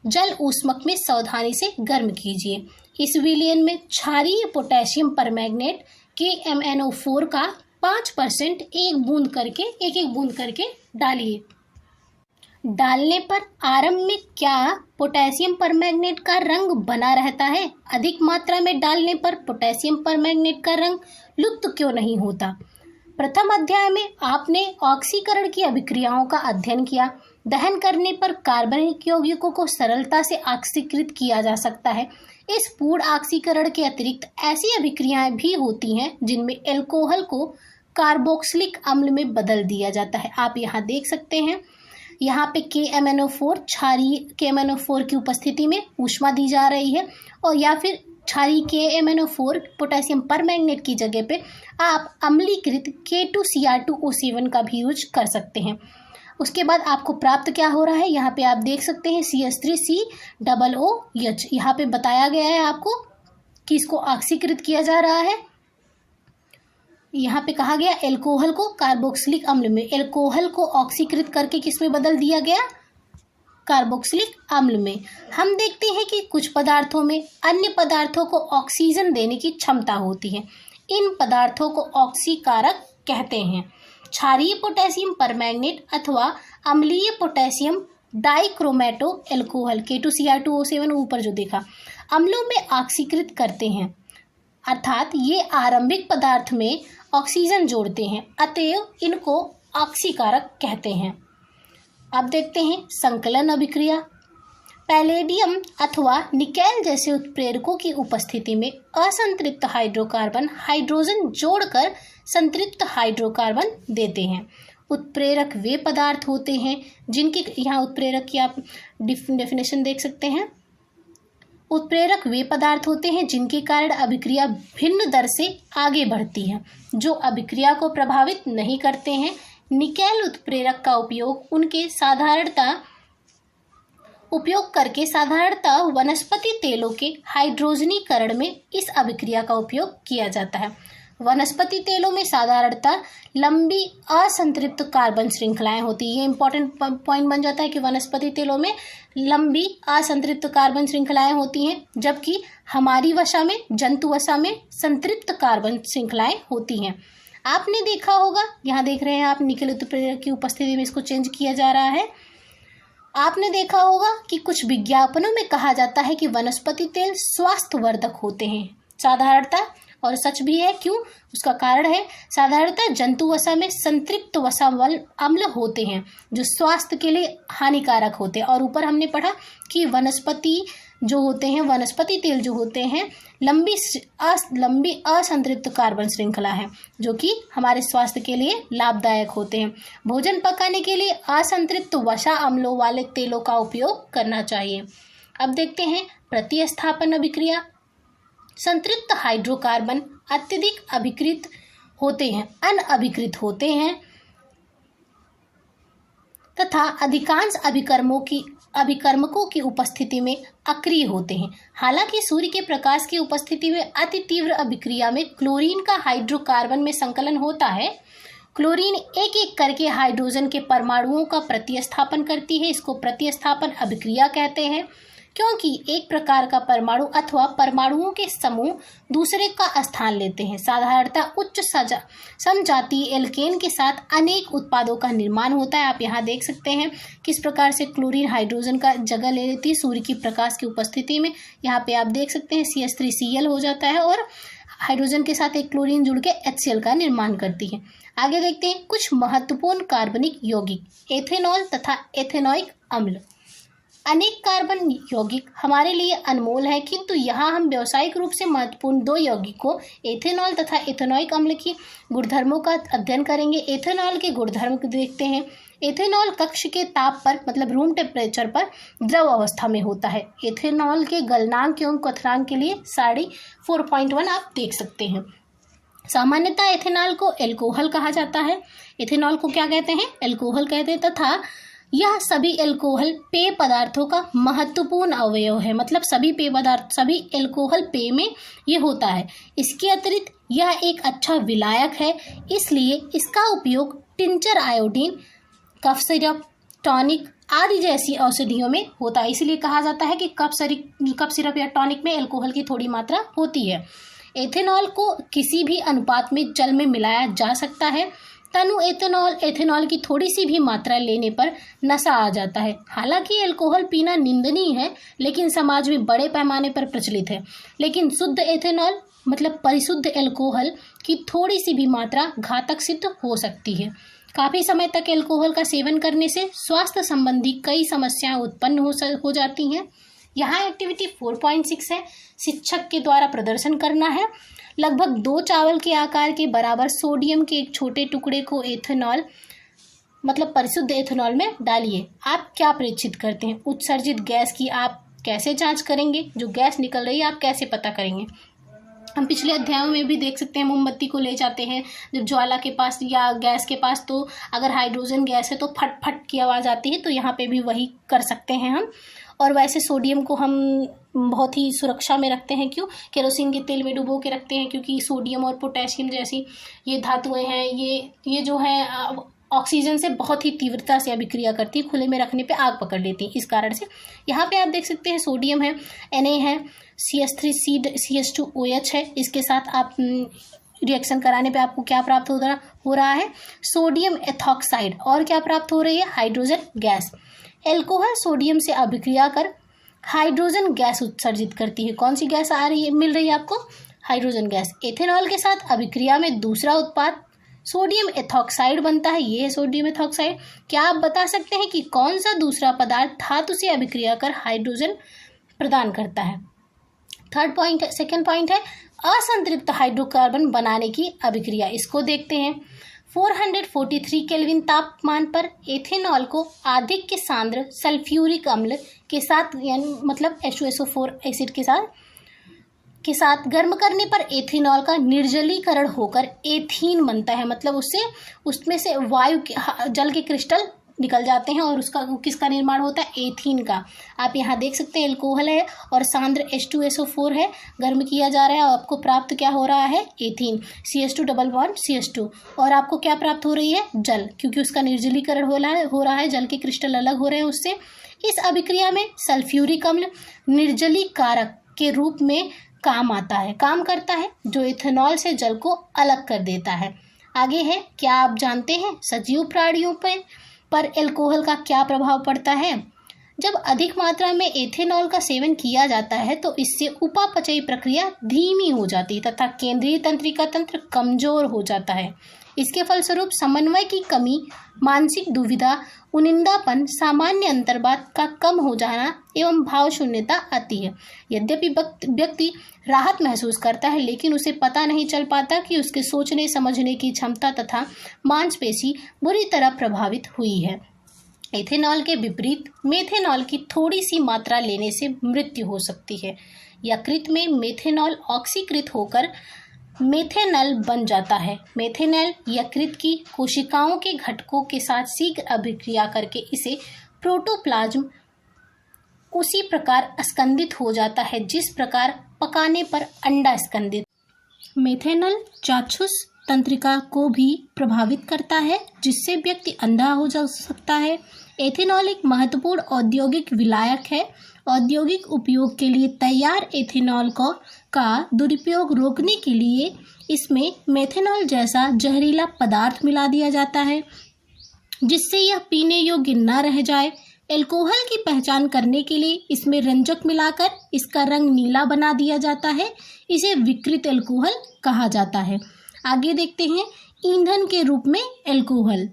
जल ऊष्मक में सावधानी से गर्म कीजिए। इस विलयन में क्षारीय पोटेशियम परमैंगनेट KMnO4 का 5% एक एक बूंद करके डालिए। डालने पर आरंभ में क्या पोटेशियम परमैंगनेट का रंग बना रहता है? अधिक मात्रा में डालने पर पोटेशियम परमैंगनेट का रंग लुप्त क्यों नहीं होता? प्रथम अध्याय में आपने ऑक्सीकरण की अभिक्रियाओं का अध्ययन किया। दहन करने पर कार्बनिक यौगिकों को सरलता से ऑक्सीकृत किया जा सकता है। इस पूर्ण ऑक्सीकरण के अतिरिक्त ऐसी अभिक्रियाएं भी होती हैं जिनमें एल्कोहल को कार्बोक्सिलिक अम्ल में बदल दिया जाता है। आप यहाँ देख सकते हैं यहाँ पे KMnO4 क्षारीय KMnO4 की उपस्थिति में ऊष्मा दी जा रही है, और या फिर क्षारीय KMnO4 पोटेशियम परमैंगनेट की जगह पे आप अम्लीकृत K2Cr2O7 का भी यूज कर सकते हैं। उसके बाद आपको प्राप्त क्या हो रहा है, यहाँ पे आप देख सकते हैं CH3COOH। यहाँ पे बताया गया है आपको कि इसको ऑक्सीकृत किया जा रहा है। यहाँ पे कहा गया एल्कोहल को कार्बोक्सिलिक अम्ल में, एल्कोहल को ऑक्सीकृत करके किस में बदल दिया गया, कार्बोक्सिलिक अम्ल में। हम देखते हैं कि कुछ पदार्थों में अन्य पदार्थों को ऑक्सीजन देने की क्षमता होती है, इन पदार्थों को ऑक्सीकारक कहते हैं। क्षारीय पोटेशियम परमैंगनेट अथवा अम्लीय पोटेशियम डाइक्रोमेटो एल्कोहल K2Cr2O7 ऊपर जो देखा, अम्लों में ऑक्सीकृत करते हैं, अर्थात ये आरंभिक पदार्थ में ऑक्सीजन जोड़ते हैं, अतएव इनको ऑक्सीकारक कहते हैं। अब देखते हैं संकलन अभिक्रिया। पैलेडियम अथवा निकेल जैसे उत्प्रेरकों की उपस्थिति में असंतृप्त हाइड्रोकार्बन हाइड्रोजन जोड़कर संतृप्त हाइड्रोकार्बन देते हैं। उत्प्रेरक वे पदार्थ होते हैं जिनकी, यहाँ उत्प्रेरक की आप डेफिनेशन देख सकते हैं। उत्प्रेरक वे पदार्थ होते हैं जिनके कारण अभिक्रिया भिन्न दर से आगे बढ़ती है, जो अभिक्रिया को प्रभावित नहीं करते हैं। निकेल उत्प्रेरक का उपयोग करके साधारणतः वनस्पति तेलों के हाइड्रोजनीकरण में इस अभिक्रिया का उपयोग किया जाता है। वनस्पति तेलों में साधारणतः लंबी असंतृप्त कार्बन श्रृंखलाएं होती है। ये इंपॉर्टेंट पॉइंट बन जाता है कि वनस्पति तेलों में लंबी असंतृप्त कार्बन श्रृंखलाएं होती हैं, जबकि हमारी वसा में, जंतु वसा में संतृप्त कार्बन श्रृंखलाएं होती हैं। आपने देखा होगा, यहाँ देख रहे हैं आप, निकेल उत्प्रेरक की उपस्थिति में इसको चेंज किया जा रहा है। आपने देखा होगा कि कुछ विज्ञापनों में कहा जाता है कि वनस्पति तेल स्वास्थ्यवर्धक होते हैं, साधारणतः, और सच भी है। क्यों? उसका कारण है साधारणतः जंतु वसा में संतृप्त वसा अम्ल होते हैं जो स्वास्थ्य के लिए हानिकारक होते हैं। और ऊपर हमने पढ़ा कि वनस्पति तेल जो होते हैं लंबी असंतृप्त कार्बन श्रृंखला है, जो कि हमारे स्वास्थ्य के लिए लाभदायक होते हैं। भोजन पकाने के लिए असंतृप्त वसा अम्लों वाले तेलों का उपयोग करना चाहिए। अब देखते हैं प्रतिस्थापन अभिक्रिया। संतृप्त हाइड्रोकार्बन अत्यधिक अभिकृत होते हैं, अनअभिकृत होते हैं तथा अधिकांश अभिकर्मकों की उपस्थिति में अक्रिय होते हैं। हालांकि सूर्य के प्रकाश की उपस्थिति में अति तीव्र अभिक्रिया में क्लोरीन का हाइड्रोकार्बन में संकलन होता है। क्लोरीन एक एक करके हाइड्रोजन के परमाणुओं का प्रतिस्थापन करती है। इसको प्रतिस्थापन अभिक्रिया कहते हैं, क्योंकि एक प्रकार का परमाणु अथवा परमाणुओं के समूह दूसरे का स्थान लेते हैं। साधारणतः उच्च समजातीय एल्केन के साथ अनेक उत्पादों का निर्माण होता है। आप यहाँ देख सकते हैं किस प्रकार से क्लोरीन हाइड्रोजन का जगह ले लेती है सूर्य की प्रकाश की उपस्थिति में। यहाँ पे आप देख सकते हैं CH3Cl हो जाता है और हाइड्रोजन के साथ एक क्लोरीन जुड़ के HCl का निर्माण करती है। आगे देखते हैं कुछ महत्वपूर्ण कार्बनिक यौगिक, एथेनॉल तथा एथेनॉइक अम्ल। अनेक कार्बन यौगिक हमारे लिए अनमोल है, किंतु यहाँ हम व्यावसायिक रूप से महत्वपूर्ण दो यौगिकों एथेनॉल तथा एथेनॉइक अम्ल की गुणधर्मों का अध्ययन करेंगे। एथेनॉल के गुणधर्म देखते हैं। एथेनॉल कक्ष के ताप पर, मतलब रूम टेम्परेचर पर द्रव अवस्था में होता है। एथेनॉल के गलनांक एवं क्वथनांक के लिए 4.1 आप देख सकते हैं। सामान्यतः एथेनॉल को एल्कोहल कहा जाता है। एथेनॉल को क्या कहते हैं? एल्कोहल कहते हैं, तथा यह सभी एल्कोहल पेय पदार्थों का महत्वपूर्ण अवयव है। मतलब सभी एल्कोहल पेय में ये होता है। इसके अतिरिक्त यह एक अच्छा विलायक है, इसलिए इसका उपयोग tincture, iodine, cough syrup, tonic आदि जैसी औषधियों में होता है। इसलिए कहा जाता है कि कफ सिरप या टॉनिक में एल्कोहल की थोड़ी मात्रा होती है। एथेनॉल को किसी भी अनुपात में जल में मिलाया जा सकता है। तनु एथेनॉल की थोड़ी सी भी मात्रा लेने पर नशा आ जाता है। हालांकि अल्कोहल पीना निंदनीय है, लेकिन समाज में बड़े पैमाने पर प्रचलित है। लेकिन शुद्ध एथेनॉल मतलब परिशुद्ध अल्कोहल की थोड़ी सी भी मात्रा घातक सिद्ध हो सकती है। काफ़ी समय तक अल्कोहल का सेवन करने से स्वास्थ्य संबंधी कई समस्याएं उत्पन्न हो जाती हैं। यहाँ एक्टिविटी 4.6 है, शिक्षक के द्वारा प्रदर्शन करना है। लगभग 2 चावल के आकार के बराबर सोडियम के एक छोटे टुकड़े को एथेनॉल मतलब परिशुद्ध एथेनॉल में डालिए। आप क्या प्रेक्षित करते हैं? उत्सर्जित गैस की आप कैसे जांच करेंगे? जो गैस निकल रही है आप कैसे पता करेंगे? हम पिछले अध्यायों में भी देख सकते हैं, मोमबत्ती को ले जाते हैं जब ज्वाला के पास या गैस के पास, तो अगर हाइड्रोजन गैस है तो फट फट की आवाज़ आती है, तो यहाँ पे भी वही कर सकते हैं हम। और वैसे सोडियम को हम बहुत ही सुरक्षा में रखते हैं। क्यों? केरोसिन के तेल में डुबो के रखते हैं, क्योंकि सोडियम और पोटेशियम जैसी ये धातुएं हैं, ये जो है ऑक्सीजन से बहुत ही तीव्रता से अभिक्रिया करती है, खुले में रखने पे आग पकड़ लेती है। इस कारण से यहाँ पे आप देख सकते हैं सोडियम है, Na है, CH3CH2OH है। इसके साथ आप रिएक्शन कराने पे आपको क्या प्राप्त हो रहा है? Sodium ethoxide. और क्या प्राप्त हो रही है? Hydrogen gas. एल्कोहल सोडियम से अभिक्रिया कर हाइड्रोजन गैस उत्सर्जित करती है। कौन सी गैस मिल रही है आपको? Hydrogen gas. एथेनॉल के साथ अभिक्रिया में दूसरा उत्पाद सोडियम एथॉक्साइड बनता है। ये है सोडियम एथॉक्साइड। क्या आप बता सकते हैं कि कौन सा दूसरा पदार्थ धातु से अभिक्रिया कर हाइड्रोजन प्रदान करता है? सेकंड पॉइंट है असंतृप्त हाइड्रोकार्बन बनाने की अभिक्रिया। इसको देखते हैं। 443 केल्विन तापमान पर एथेनॉल को अधिक के सांद्र सल्फ्यूरिक अम्ल के साथ, यानी मतलब H2SO4 एसिड के साथ गर्म करने पर एथेनॉल का निर्जलीकरण होकर एथीन बनता है। मतलब उसमें से जल के क्रिस्टल निकल जाते हैं और उसका किसका निर्माण होता है? एथीन का। आप यहाँ देख सकते हैं एल्कोहल है और सांद्र H2SO4 है, गर्म किया जा रहा है और आपको प्राप्त क्या हो रहा है? Ethene. CH2 double bond CH2। और आपको क्या प्राप्त हो रही है? जल, क्योंकि उसका निर्जलीकरण हो रहा है, जल के क्रिस्टल अलग हो रहे हैं उससे। इस अभिक्रिया में सल्फ्यूरिक अम्ल निर्जलीकारक के रूप में काम करता है, जो इथेनॉल से जल को अलग कर देता है। आगे है, क्या आप जानते हैं सजीव प्राणियों पर एल्कोहल का क्या प्रभाव पड़ता है? जब अधिक मात्रा में एथेनॉल का सेवन किया जाता है तो इससे उपापचयी प्रक्रिया धीमी हो जाती है तथा केंद्रीय तंत्रिका तंत्र कमजोर हो जाता है। इसके फलस्वरूप समन्वय की कमी, मानसिक दुविधा, उनिंदापन, सामान्य अंतर्बात का कम हो जाना एवं भाव शून्यता आती है। यद्यपि व्यक्ति राहत महसूस करता है, लेकिन उसे पता नहीं चल पाता कि उसके सोचने समझने की क्षमता तथा मांसपेशी बुरी तरह प्रभावित हुई है। एथेनॉल के विपरीत मेथेनॉल की थोड़ी सी मात्रा लेने से मृत्यु हो सकती है। यकृत में मेथेनॉल ऑक्सीकृत होकर मेथेनॉल बन जाता है। मेथेनॉल यकृत की कोशिकाओं के घटकों के साथ शीघ्र अभिक्रिया करके इसे प्रोटोप्लाज्म उसी प्रकार स्कंदित हो जाता है जिस प्रकार पकाने पर अंडा स्कंदित। मेथेनॉल चाक्षुष तंत्रिका को भी प्रभावित करता है, जिससे व्यक्ति अंधा हो जा सकता है। एथेनॉल एक महत्वपूर्ण औद्योगिक विलायक है। औद्योगिक उपयोग के लिए तैयार एथेनॉल का दुरुपयोग रोकने के लिए इसमें मेथेनॉल जैसा जहरीला पदार्थ मिला दिया जाता है, जिससे यह पीने योग्य न रह जाए। एल्कोहल की पहचान करने के लिए इसमें रंजक मिलाकर इसका रंग नीला बना दिया जाता है। इसे विकृत एल्कोहल कहा जाता है। आगे देखते हैं, ईंधन के रूप में एल्कोहल।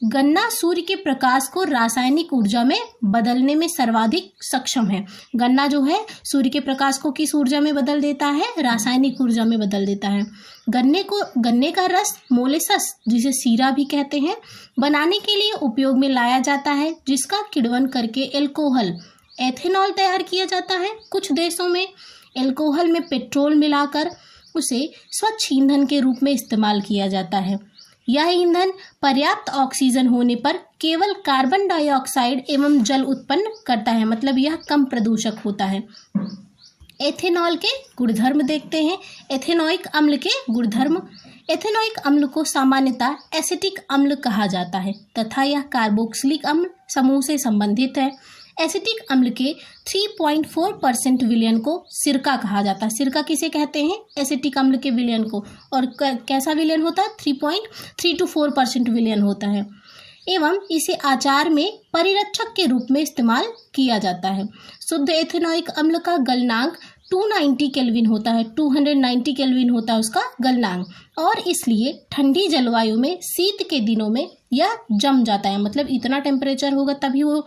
गन्ना सूर्य के प्रकाश को रासायनिक ऊर्जा में बदलने में सर्वाधिक सक्षम है। गन्ना जो है सूर्य के प्रकाश को किस ऊर्जा में बदल देता है? रासायनिक ऊर्जा में बदल देता है। गन्ने का रस मोलेसस, जिसे सीरा भी कहते हैं, बनाने के लिए उपयोग में लाया जाता है, जिसका किण्वन करके एल्कोहल एथेनॉल तैयार किया जाता है। कुछ देशों में एल्कोहल में पेट्रोल मिलाकर उसे स्वच्छ ईंधन के रूप में इस्तेमाल किया जाता है। यह ईंधन पर्याप्त ऑक्सीजन होने पर केवल कार्बन डाइऑक्साइड एवं जल उत्पन्न करता है, मतलब यह कम प्रदूषक होता है। एथेनॉल के गुणधर्म देखते हैं। एथेनोइक अम्ल के गुणधर्म। एथेनोइक अम्ल को सामान्यतः एसिटिक अम्ल कहा जाता है तथा यह कार्बोक्सिलिक अम्ल समूह से संबंधित है। एसिटिक अम्ल के 3.4% विलयन को सिरका कहा जाता है। सिरका किसे कहते हैं? एसिटिक अम्ल के विलयन को। और कैसा विलयन होता है? 3.3 to 4% विलयन होता है। एवं इसे आचार में परिरक्षक के रूप में इस्तेमाल किया जाता है। शुद्ध एथेनोइक अम्ल का गलनांक 290 केल्विन होता है। 290 केल्विन होता है उसका गलनांक, और इसलिए ठंडी जलवायु में, शीत के दिनों में यह जम जाता है। मतलब इतना टेम्परेचर होगा तभी वो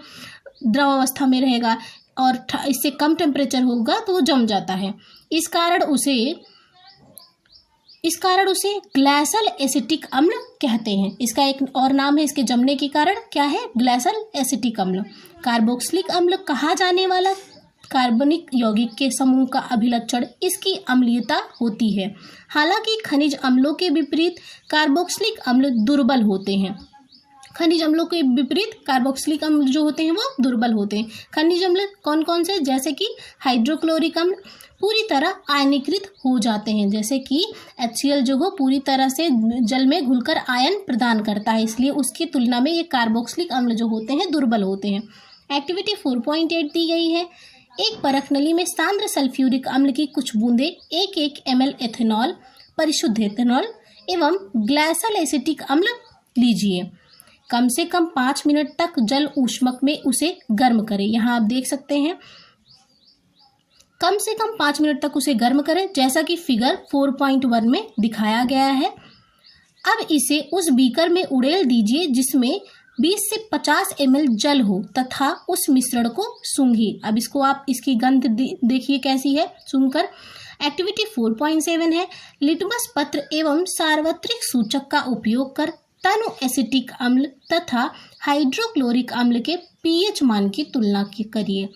द्रव अवस्था में रहेगा, और इससे कम टेम्परेचर होगा तो वो जम जाता है। इस कारण उसे इस कारण उसे ग्लाइसल एसिटिक अम्ल कहते हैं। इसका एक और नाम है इसके जमने के कारण, क्या है? ग्लाइसल एसिटिक अम्ल। कार्बोक्सिलिक अम्ल कहा जाने वाला कार्बनिक यौगिक के समूह का अभिलक्षण इसकी अम्लीयता होती है। हालांकि खनिज अम्लों के विपरीत कार्बोक्सिलिक अम्ल दुर्बल होते हैं। खनिज अम्लों के विपरीत कार्बोक्सिलिक अम्ल जो होते हैं वो दुर्बल होते हैं। खनिज अम्ल कौन कौन से? जैसे कि हाइड्रोक्लोरिक अम्ल पूरी तरह आयनीकृत हो जाते हैं, जैसे कि HCl जो हो पूरी तरह से जल में घुलकर आयन प्रदान करता है, इसलिए उसकी तुलना में ये कार्बोक्सिलिक अम्ल जो होते हैं दुर्बल होते हैं। एक्टिविटी 4.8 दी गई है। एक परख नली में सांद्र सल्फ्यूरिक अम्ल की कुछ बूंदें 1-1 ml एथेनॉल, परिशुद्ध एथेनॉल एवं ग्लाइसल एसिटिक अम्ल लीजिए। कम से कम 5 मिनट तक जल ऊष्मक में उसे गर्म करें। यहाँ आप देख सकते हैं कम से कम 5 मिनट तक उसे गर्म करें, जैसा कि फिगर 4.1 में दिखाया गया है। अब इसे उस बीकर में उड़ेल दीजिए जिसमें 20 से 50 ml जल हो तथा उस मिश्रण को सूंघिए। अब इसको आप इसकी गंध देखिए कैसी है सूंघकर। एक्टिविटी 4.7 है। लिटमस पत्र एवं सार्वत्रिक सूचक का उपयोग कर तनु एसिटिक अम्ल तथा हाइड्रोक्लोरिक अम्ल के pH मान की तुलना करिए।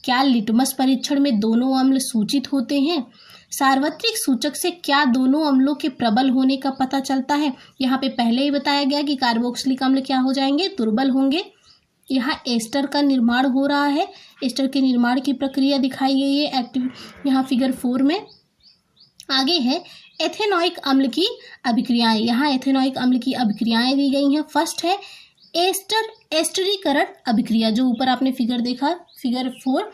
क्या लिटमस परीक्षण में दोनों अम्ल सूचित होते हैं? सार्वत्रिक सूचक से क्या दोनों अम्लों के प्रबल होने का पता चलता है? यहाँ पे पहले ही बताया गया कि कार्बोक्सिलिक अम्ल क्या हो जाएंगे? दुर्बल होंगे। यहाँ एस्टर का निर्माण हो रहा है। एस्टर के निर्माण की प्रक्रिया दिखाई गई है यहाँ फिगर 4 में। आगे है एथेनॉइक अम्ल की अभिक्रियाएं। यहाँ एथेनॉइक अम्ल की अभिक्रियाएं दी गई हैं। फर्स्ट है एस्टरीकरण अभिक्रिया, जो ऊपर आपने फिगर देखा फिगर 4,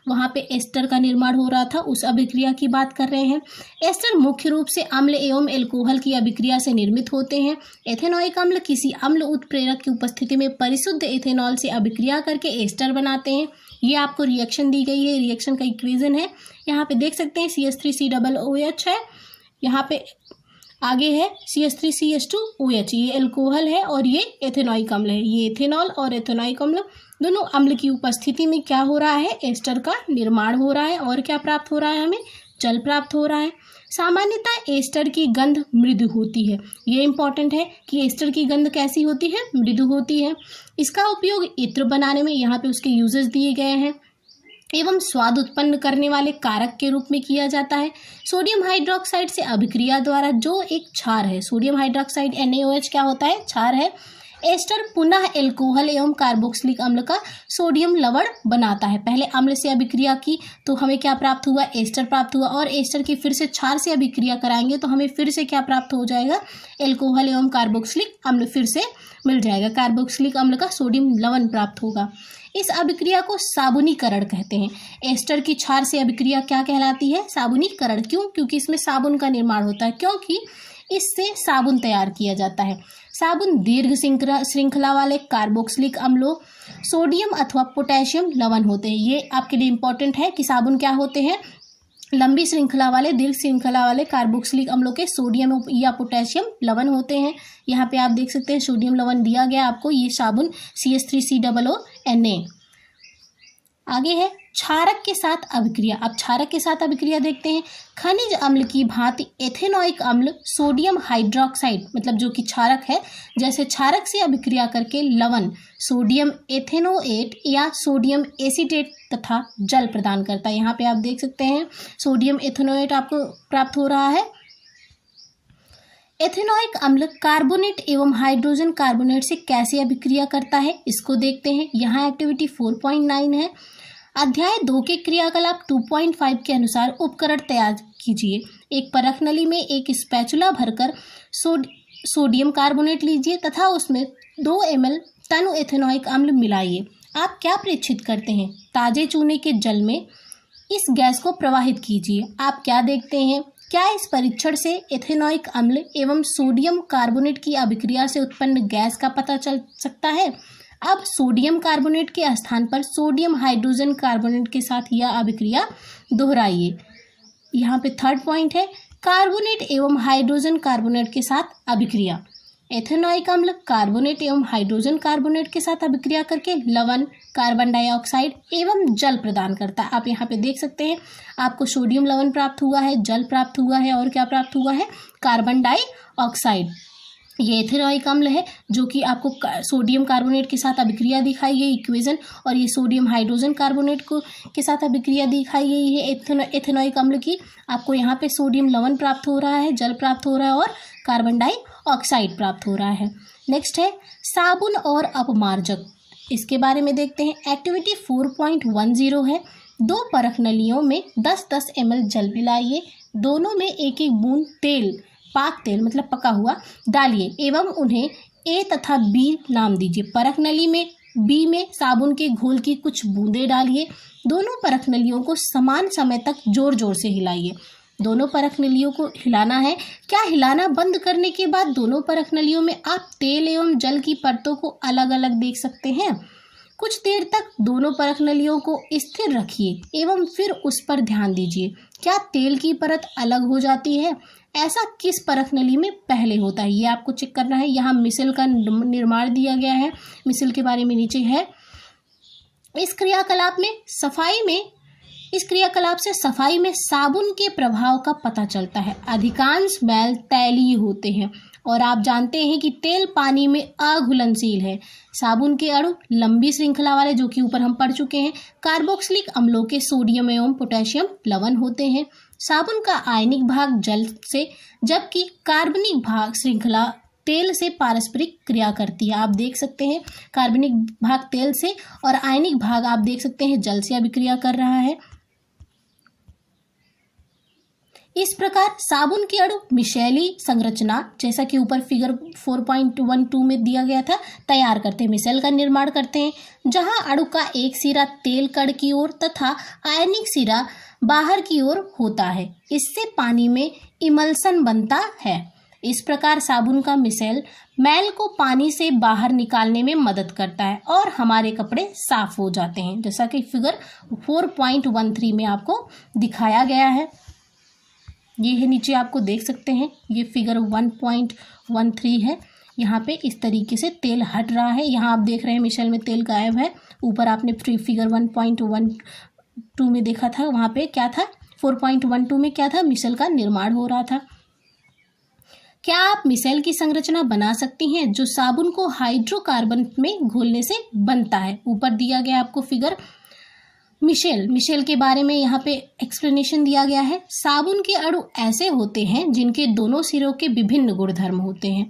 वहाँ पे एस्टर का निर्माण हो रहा था, उस अभिक्रिया की बात कर रहे हैं। एस्टर मुख्य रूप से अम्ल एवं एल्कोहल की अभिक्रिया से निर्मित होते हैं। एथेनॉइक अम्ल किसी अम्ल उत्प्रेरक की उपस्थिति में परिशुद्ध एथेनॉल से अभिक्रिया करके एस्टर बनाते हैं। ये आपको रिएक्शन दी गई है, रिएक्शन का इक्वेशन है, यहाँ पे देख सकते हैं CH3COOH है, यहाँ पे आगे है CH3CH2OH, ये एल्कोहल है और ये एथेनॉइक अम्ल है। ये एथेनॉल और एथेनॉइक अम्ल दोनों अम्ल की उपस्थिति में क्या हो रहा है? एस्टर का निर्माण हो रहा है और क्या प्राप्त हो रहा है? हमें जल प्राप्त हो रहा है। सामान्यतः एस्टर की गंध मृदु होती है। ये इंपॉर्टेंट है कि एस्टर की गंध कैसी होती है? मृदु होती है। इसका उपयोग इत्र बनाने में, यहाँ पे उसके यूजेस दिए गए हैं, एवं स्वाद उत्पन्न करने वाले कारक के रूप में किया जाता है। सोडियम हाइड्रोक्साइड से अभिक्रिया द्वारा जो एक क्षार है, सोडियम हाइड्रोक्साइड NaOH क्या होता है? क्षार है। एस्टर पुनः एल्कोहल एवं कार्बोक्सिलिक अम्ल का सोडियम लवण बनाता है। पहले अम्ल से अभिक्रिया की तो हमें क्या प्राप्त हुआ? एस्टर प्राप्त हुआ, और एस्टर की फिर से क्षार से अभिक्रिया कराएंगे तो हमें फिर से क्या प्राप्त हो जाएगा? एल्कोहल एवं कार्बोक्सिलिक अम्ल फिर से मिल जाएगा। कार्बोक्सिलिक अम्ल का सोडियम लवण प्राप्त होगा। इस अभिक्रिया को साबुनीकरण कहते हैं। एस्टर की क्षार से अभिक्रिया क्या कहलाती है? साबुनीकरण। क्यों? क्योंकि इसमें साबुन का निर्माण होता है, क्योंकि इससे साबुन तैयार किया जाता है। साबुन दीर्घ श्रृंखला वाले कार्बोक्सिलिक अम्लों, सोडियम अथवा पोटेशियम लवण होते हैं। ये आपके लिए इंपॉर्टेंट है कि साबुन क्या होते हैं? लंबी श्रृंखला वाले, दीर्घ श्रृंखला वाले कार्बोक्सिलिक अम्लों के सोडियम या पोटेशियम लवण होते हैं। यहाँ पे आप देख सकते हैं सोडियम लवण दिया गया आपको, ये साबुन CH3COONA। आगे है क्षारक के साथ अभिक्रिया। अब क्षारक के साथ अभिक्रिया देखते हैं। खनिज अम्ल की भांति एथेनॉइक अम्ल सोडियम हाइड्रोक्साइड, मतलब जो कि क्षारक है, जैसे क्षारक से अभिक्रिया करके लवण सोडियम एथेनोएट या सोडियम एसीटेट तथा जल प्रदान करता है। यहाँ पे आप देख सकते हैं सोडियम एथेनोएट आपको प्राप्त हो रहा है। एथेनॉइक अम्ल कार्बोनेट एवं हाइड्रोजन कार्बोनेट से कैसे अभिक्रिया करता है, इसको देखते हैं। यहाँ एक्टिविटी 4.9 है। अध्याय 2 के क्रियाकलाप 2.5 के अनुसार उपकरण तैयार कीजिए। एक परख नली में एक स्पैचुला भरकर सोडियम कार्बोनेट लीजिए तथा उसमें 2 ml तनु एथेनॉइक अम्ल मिलाइए। आप क्या प्रेक्षित करते हैं? ताजे चूने के जल में इस गैस को प्रवाहित कीजिए। आप क्या देखते हैं? क्या इस परीक्षण से एथेनॉइक अम्ल एवं सोडियम कार्बोनेट की अभिक्रिया से उत्पन्न गैस का पता चल सकता है? अब सोडियम कार्बोनेट के स्थान पर सोडियम हाइड्रोजन कार्बोनेट के साथ यह अभिक्रिया दोहराइए। यहाँ पे 3rd पॉइंट है कार्बोनेट एवं हाइड्रोजन कार्बोनेट के साथ अभिक्रिया। एथेनॉइक अम्ल कार्बोनेट एवं हाइड्रोजन कार्बोनेट के साथ अभिक्रिया करके लवण, कार्बन डाइऑक्साइड एवं जल प्रदान करता है। आप यहाँ पे देख सकते हैं, आपको सोडियम लवण प्राप्त हुआ है, जल प्राप्त हुआ है और क्या प्राप्त हुआ है, कार्बन डाइऑक्साइड। ये एथेनॉइक अम्ल है जो कि आपको सोडियम कार्बोनेट के साथ अभिक्रिया दिखाई गई इक्वेशन, और ये सोडियम हाइड्रोजन कार्बोनेट को के साथ अभिक्रिया दिखाई गई है एथेनॉइक अम्ल की। आपको यहाँ पे सोडियम लवण प्राप्त हो रहा है, जल प्राप्त हो रहा है और कार्बन डाइऑक्साइड प्राप्त हो रहा है। नेक्स्ट है साबुन और अपमार्जक, इसके बारे में देखते हैं। एक्टिविटी 4.10 है, 2 परख नलियों में 10-10 ml जल मिलाइए, दोनों में एक एक बूंद तेल, पाक तेल मतलब पका हुआ, डालिए एवं उन्हें ए तथा बी नाम दीजिए। परख नली में बी में साबुन के घोल की कुछ बूंदें डालिए। दोनों परख नलियों को समान समय तक जोर जोर से हिलाइए। दोनों परख नलियों को हिलाना है। क्या हिलाना बंद करने के बाद दोनों परख नलियों में आप तेल एवं जल की परतों को अलग अलग देख सकते हैं। कुछ देर तक दोनों परख नलियों को स्थिर रखिए एवं फिर उस पर ध्यान दीजिए। क्या तेल की परत अलग हो जाती है? ऐसा किस परख नली में पहले होता है, ये आपको चेक करना है। यहाँ मिसल का निर्माण दिया गया है, मिसल के बारे में नीचे है। इस क्रियाकलाप से सफाई में साबुन के प्रभाव का पता चलता है। अधिकांश मैल तैलीय होते हैं और आप जानते हैं कि तेल पानी में अघुलनशील है। साबुन के अणु लंबी श्रृंखला वाले, जो कि ऊपर हम पढ़ चुके हैं, कार्बोक्सिलिक अम्लों के सोडियम एवं पोटेशियम लवण होते हैं। साबुन का आयनिक भाग जल से, जबकि कार्बनिक भाग श्रृंखला तेल से पारस्परिक क्रिया करती है। आप देख सकते हैं कार्बनिक भाग तेल से और आयनिक भाग आप देख सकते हैं जल से अभिक्रिया कर रहा है। इस प्रकार साबुन के अणु मिशेली संरचना, जैसा कि ऊपर फिगर 4.12 में दिया गया था, तैयार करते हैं, मिशेल का निर्माण करते हैं, जहां अणु का एक सिरा तेल कण की ओर तथा आयनिक सिरा बाहर की ओर होता है। इससे पानी में इमल्सन बनता है। इस प्रकार साबुन का मिशेल मैल को पानी से बाहर निकालने में मदद करता है और हमारे कपड़े साफ हो जाते हैं, जैसा कि फिगर 4.13 में आपको दिखाया गया है। ये है, नीचे आपको देख सकते हैं, ये फिगर 1.13 है। यहाँ पे इस तरीके से तेल हट रहा है। यहाँ आप देख रहे हैं मिशेल में तेल गायब है। ऊपर आपने फिगर 1.12 में देखा था, वहाँ पे क्या था, 4.12 में क्या था, मिशेल का निर्माण हो रहा था। क्या आप मिशेल की संरचना बना सकती हैं जो साबुन को हाइड्रोकार्बन में घोलने से बनता है? ऊपर दिया गया आपको फिगर मिशेल के बारे में यहाँ पे एक्सप्लेनेशन दिया गया है। साबुन के अणु ऐसे होते हैं जिनके दोनों सिरों के विभिन्न गुणधर्म होते हैं।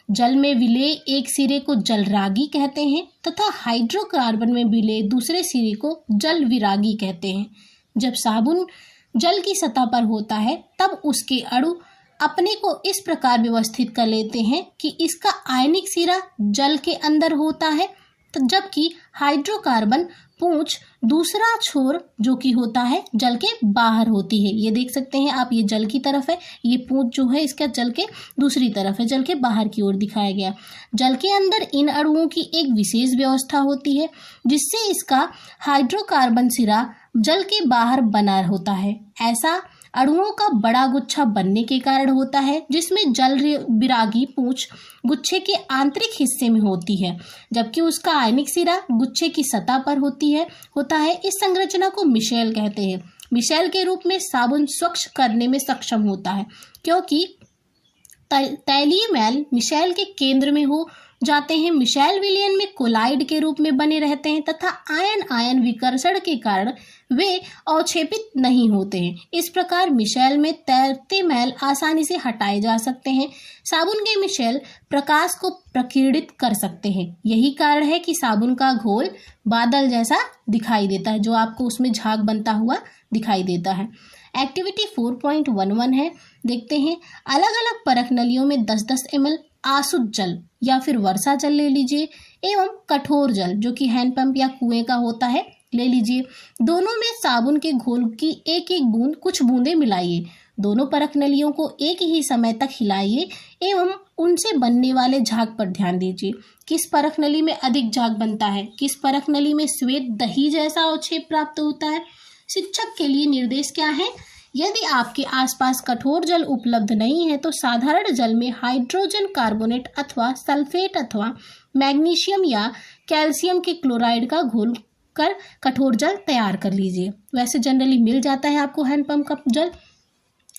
जल में विलेय एक सिरे को जलरागी कहते हैं तथा हाइड्रोकार्बन में विलेय दूसरे सिरे को जल विरागी कहते हैं। जब साबुन जल की सतह पर होता है तब उसके अणु अपने को इस प्रकार व्यवस्थित कर लेते हैं कि इसका आयनिक सिरा जल के अंदर होता है, जबकि हाइड्रोकार्बन पूंछ दूसरा छोर जो कि होता है जल के बाहर होती है। ये देख सकते हैं आप, ये जल की तरफ है, ये पूंछ जो है इसका जल के दूसरी तरफ है, जल के बाहर की ओर दिखाया गया। जल के अंदर इन अणुओं की एक विशेष व्यवस्था होती है जिससे इसका हाइड्रोकार्बन सिरा जल के बाहर बना होता है। ऐसा अणुओं का बड़ा गुच्छा बनने के कारण होता है जिसमें जल विरागी पूंछ गुच्छे के आंतरिक हिस्से में होती है, जबकि उसका आयनिक सिरा गुच्छे की सतह पर होता है। इस संरचना को मिशेल कहते हैं। मिशेल के रूप में साबुन स्वच्छ करने में सक्षम होता है क्योंकि तैलीय मैल मिशेल के केंद्र में हो जाते हैं। मिशेल विलयन में कोलाइड के रूप में बने रहते हैं तथा आयन आयन विकर्षण के कारण वे अवक्षेपित नहीं होते हैं। इस प्रकार मिशेल में तैरते मैल आसानी से हटाए जा सकते हैं। साबुन के मिशेल प्रकाश को प्रकीर्णित कर सकते हैं। यही कारण है कि साबुन का घोल बादल जैसा दिखाई देता है, जो आपको उसमें झाग बनता हुआ दिखाई देता है। एक्टिविटी 4.11 है, देखते हैं। अलग अलग परख नलियों में 10-10 ml आसुत जल या फिर वर्षा जल ले लीजिए एवं कठोर जल जो कि हैंडपंप या कुएं का होता है ले लीजिए। दोनों में साबुन के घोल की एक एक बूंद कुछ बूंदें मिलाइए। दोनों परख नलियों को एक ही समय तक हिलाइए एवं उनसे बनने वाले झाग पर ध्यान दीजिए। किस परख नली में अधिक झाग बनता है? किस परख नली में श्वेत दही जैसा अवक्षेप प्राप्त होता है? शिक्षक के लिए निर्देश क्या है? यदि आपके आसपास कठोर जल उपलब्ध नहीं है तो साधारण जल में हाइड्रोजन कार्बोनेट अथवा सल्फेट अथवा मैग्नीशियम या कैल्शियम के क्लोराइड का घोल कर कठोर जल तैयार कर लीजिए। वैसे जनरली मिल जाता है आपको हैंडपंप का जल।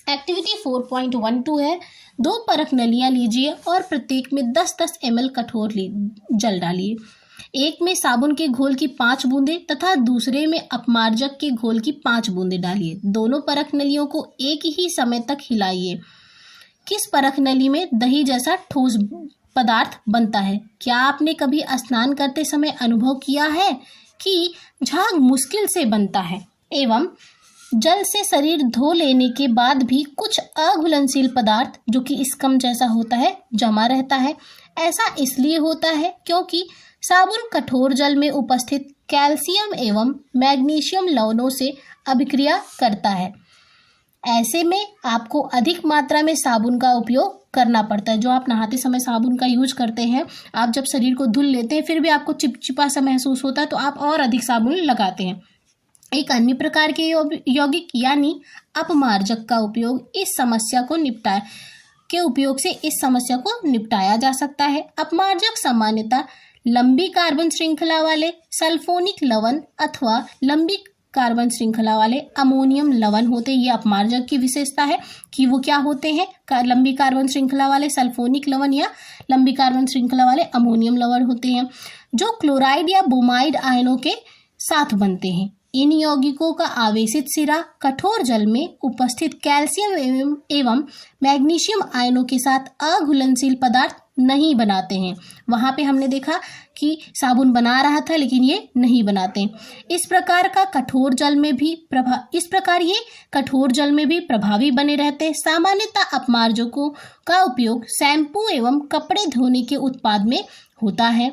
एक्टिविटी 4.12 है, 2 परख नलियां लीजिए और प्रत्येक में 10-10 ml कठोर जल डालिए। एक में साबुन के घोल की 5 बूंदें तथा दूसरे में अपमार्जक के घोल की 5 बूंदें डालिए। दोनों परख नलियों को एक ही समय तक हिलाइए। किस परख नली में दही जैसा ठोस पदार्थ बनता है? क्या आपने कभी स्नान करते समय अनुभव किया है कि झाग मुश्किल से बनता है एवं जल से शरीर धो लेने के बाद भी कुछ अघुलनशील पदार्थ जो कि स्कम जैसा होता है जमा रहता है? ऐसा इसलिए होता है क्योंकि साबुन कठोर जल में उपस्थित कैल्शियम एवं मैग्नीशियम लवणों से अभिक्रिया करता है। ऐसे में आपको अधिक मात्रा में साबुन का उपयोग करना पड़ता है। जो आप नहाते समय साबुन का यूज करते हैं, आप जब शरीर को धुल लेते हैं फिर भी आपको चिपचिपा सा महसूस होता है तो आप और अधिक साबुन लगाते हैं। एक अन्य प्रकार के यौगिक यानी अपमार्जक का उपयोग इस समस्या को निपटाया जा सकता है। अपमार्जक सामान्यतः लंबी कार्बन श्रृंखला वाले सल्फोनिक लवण अथवा लंबी कार्बन श्रृंखला वाले अमोनियम लवण होते हैं। ये अपमार्जक की विशेषता है कि वो क्या होते हैं, लंबी कार्बन श्रृंखला वाले सल्फोनिक लवण या लंबी कार्बन श्रृंखला वाले अमोनियम लवण होते हैं जो क्लोराइड या ब्रोमाइड आयनों के साथ बनते हैं। इन यौगिकों का आवेशित सिरा कठोर जल में उपस्थित कैल्शियम एवं मैग्नीशियम आयनों के साथ अघुलनशील पदार्थ नहीं बनाते हैं। वहां पे हमने देखा कि साबुन बना रहा था लेकिन ये नहीं बनाते। इस प्रकार ये कठोर जल में भी प्रभावी बने रहते हैं। सामान्यतः अपमार्जकों का उपयोग शैम्पू एवं कपड़े धोने के उत्पाद में होता है।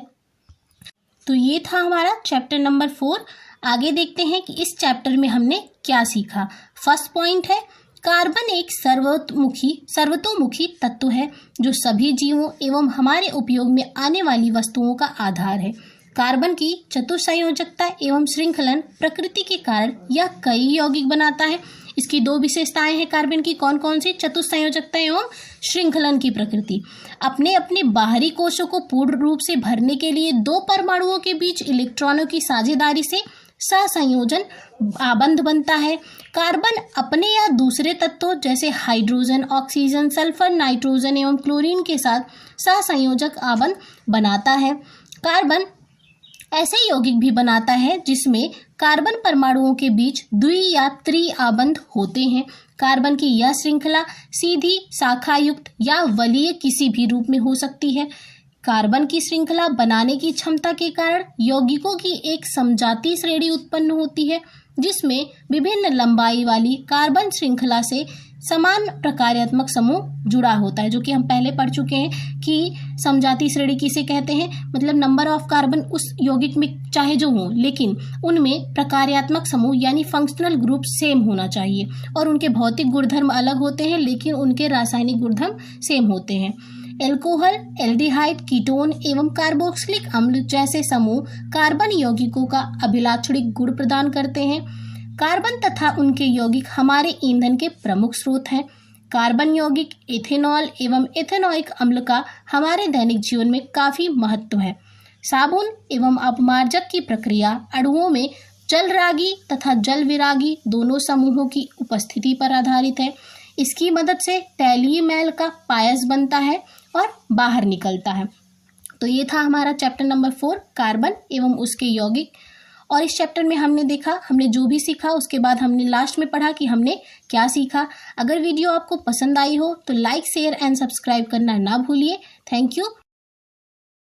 तो ये था हमारा चैप्टर नंबर 4। आगे देखते हैं कि इस चैप्टर में हमने क्या सीखा। फर्स्ट पॉइंट है, कार्बन एक सर्वतोमुखी तत्व है जो सभी जीवों एवं हमारे उपयोग में आने वाली वस्तुओं का आधार है। कार्बन की चतुस्संयोजकता एवं श्रृंखलन प्रकृति के कारण यह कई यौगिक बनाता है। इसकी 2 विशेषताएं हैं कार्बन की, कौन कौन सी? चतुस्संयोजकता एवं श्रृंखलन की प्रकृति। अपने अपने बाहरी कोशों को पूर्ण रूप से भरने के लिए 2 परमाणुओं के बीच इलेक्ट्रॉनों की साझेदारी से सहसंयोजन आबंध बनता है। कार्बन अपने या दूसरे तत्वों जैसे हाइड्रोजन, ऑक्सीजन, सल्फर, नाइट्रोजन एवं क्लोरीन के साथ सहसंयोजक आबंध बनाता है। कार्बन ऐसे यौगिक भी बनाता है जिसमें कार्बन परमाणुओं के बीच द्वि या त्रि आबंध होते हैं। कार्बन की यह श्रृंखला सीधी, शाखायुक्त या वलीय किसी भी रूप में हो सकती है। कार्बन की श्रृंखला बनाने की क्षमता के कारण यौगिकों की एक समजातीय श्रेणी उत्पन्न होती है जिसमें विभिन्न लंबाई वाली कार्बन श्रृंखला से समान प्रकार्यात्मक समूह जुड़ा होता है, जो कि हम पहले पढ़ चुके हैं कि समजातीय श्रेणी किसे कहते हैं। मतलब नंबर ऑफ कार्बन उस यौगिक में चाहे जो हो लेकिन उनमें प्रकार्यात्मक समूह यानी फंक्शनल ग्रुप सेम होना चाहिए और उनके भौतिक गुणधर्म अलग होते हैं लेकिन उनके रासायनिक गुणधर्म सेम होते हैं। एल्कोहल, एल्डिहाइड, कीटोन एवं कार्बोक्सिलिक अम्ल जैसे समूह कार्बन यौगिकों का अभिलाक्षणिक गुण प्रदान करते हैं। कार्बन तथा उनके यौगिक हमारे ईंधन के प्रमुख स्रोत हैं। कार्बन यौगिक इथेनॉल एवं इथेनोइक अम्ल का हमारे दैनिक जीवन में काफी महत्व है। साबुन एवं अपमार्जक की प्रक्रिया अणुओं में जलरागी तथा जल विरागी दोनों समूहों की उपस्थिति पर आधारित है। इसकी मदद से तैलीय मैल का पायस बनता है और बाहर निकलता है। तो ये था हमारा चैप्टर नंबर 4, कार्बन एवं उसके यौगिक। और इस चैप्टर में हमने जो भी सीखा उसके बाद हमने लास्ट में पढ़ा कि हमने क्या सीखा। अगर वीडियो आपको पसंद आई हो तो लाइक, शेयर एंड सब्सक्राइब करना ना भूलिए। Thank you.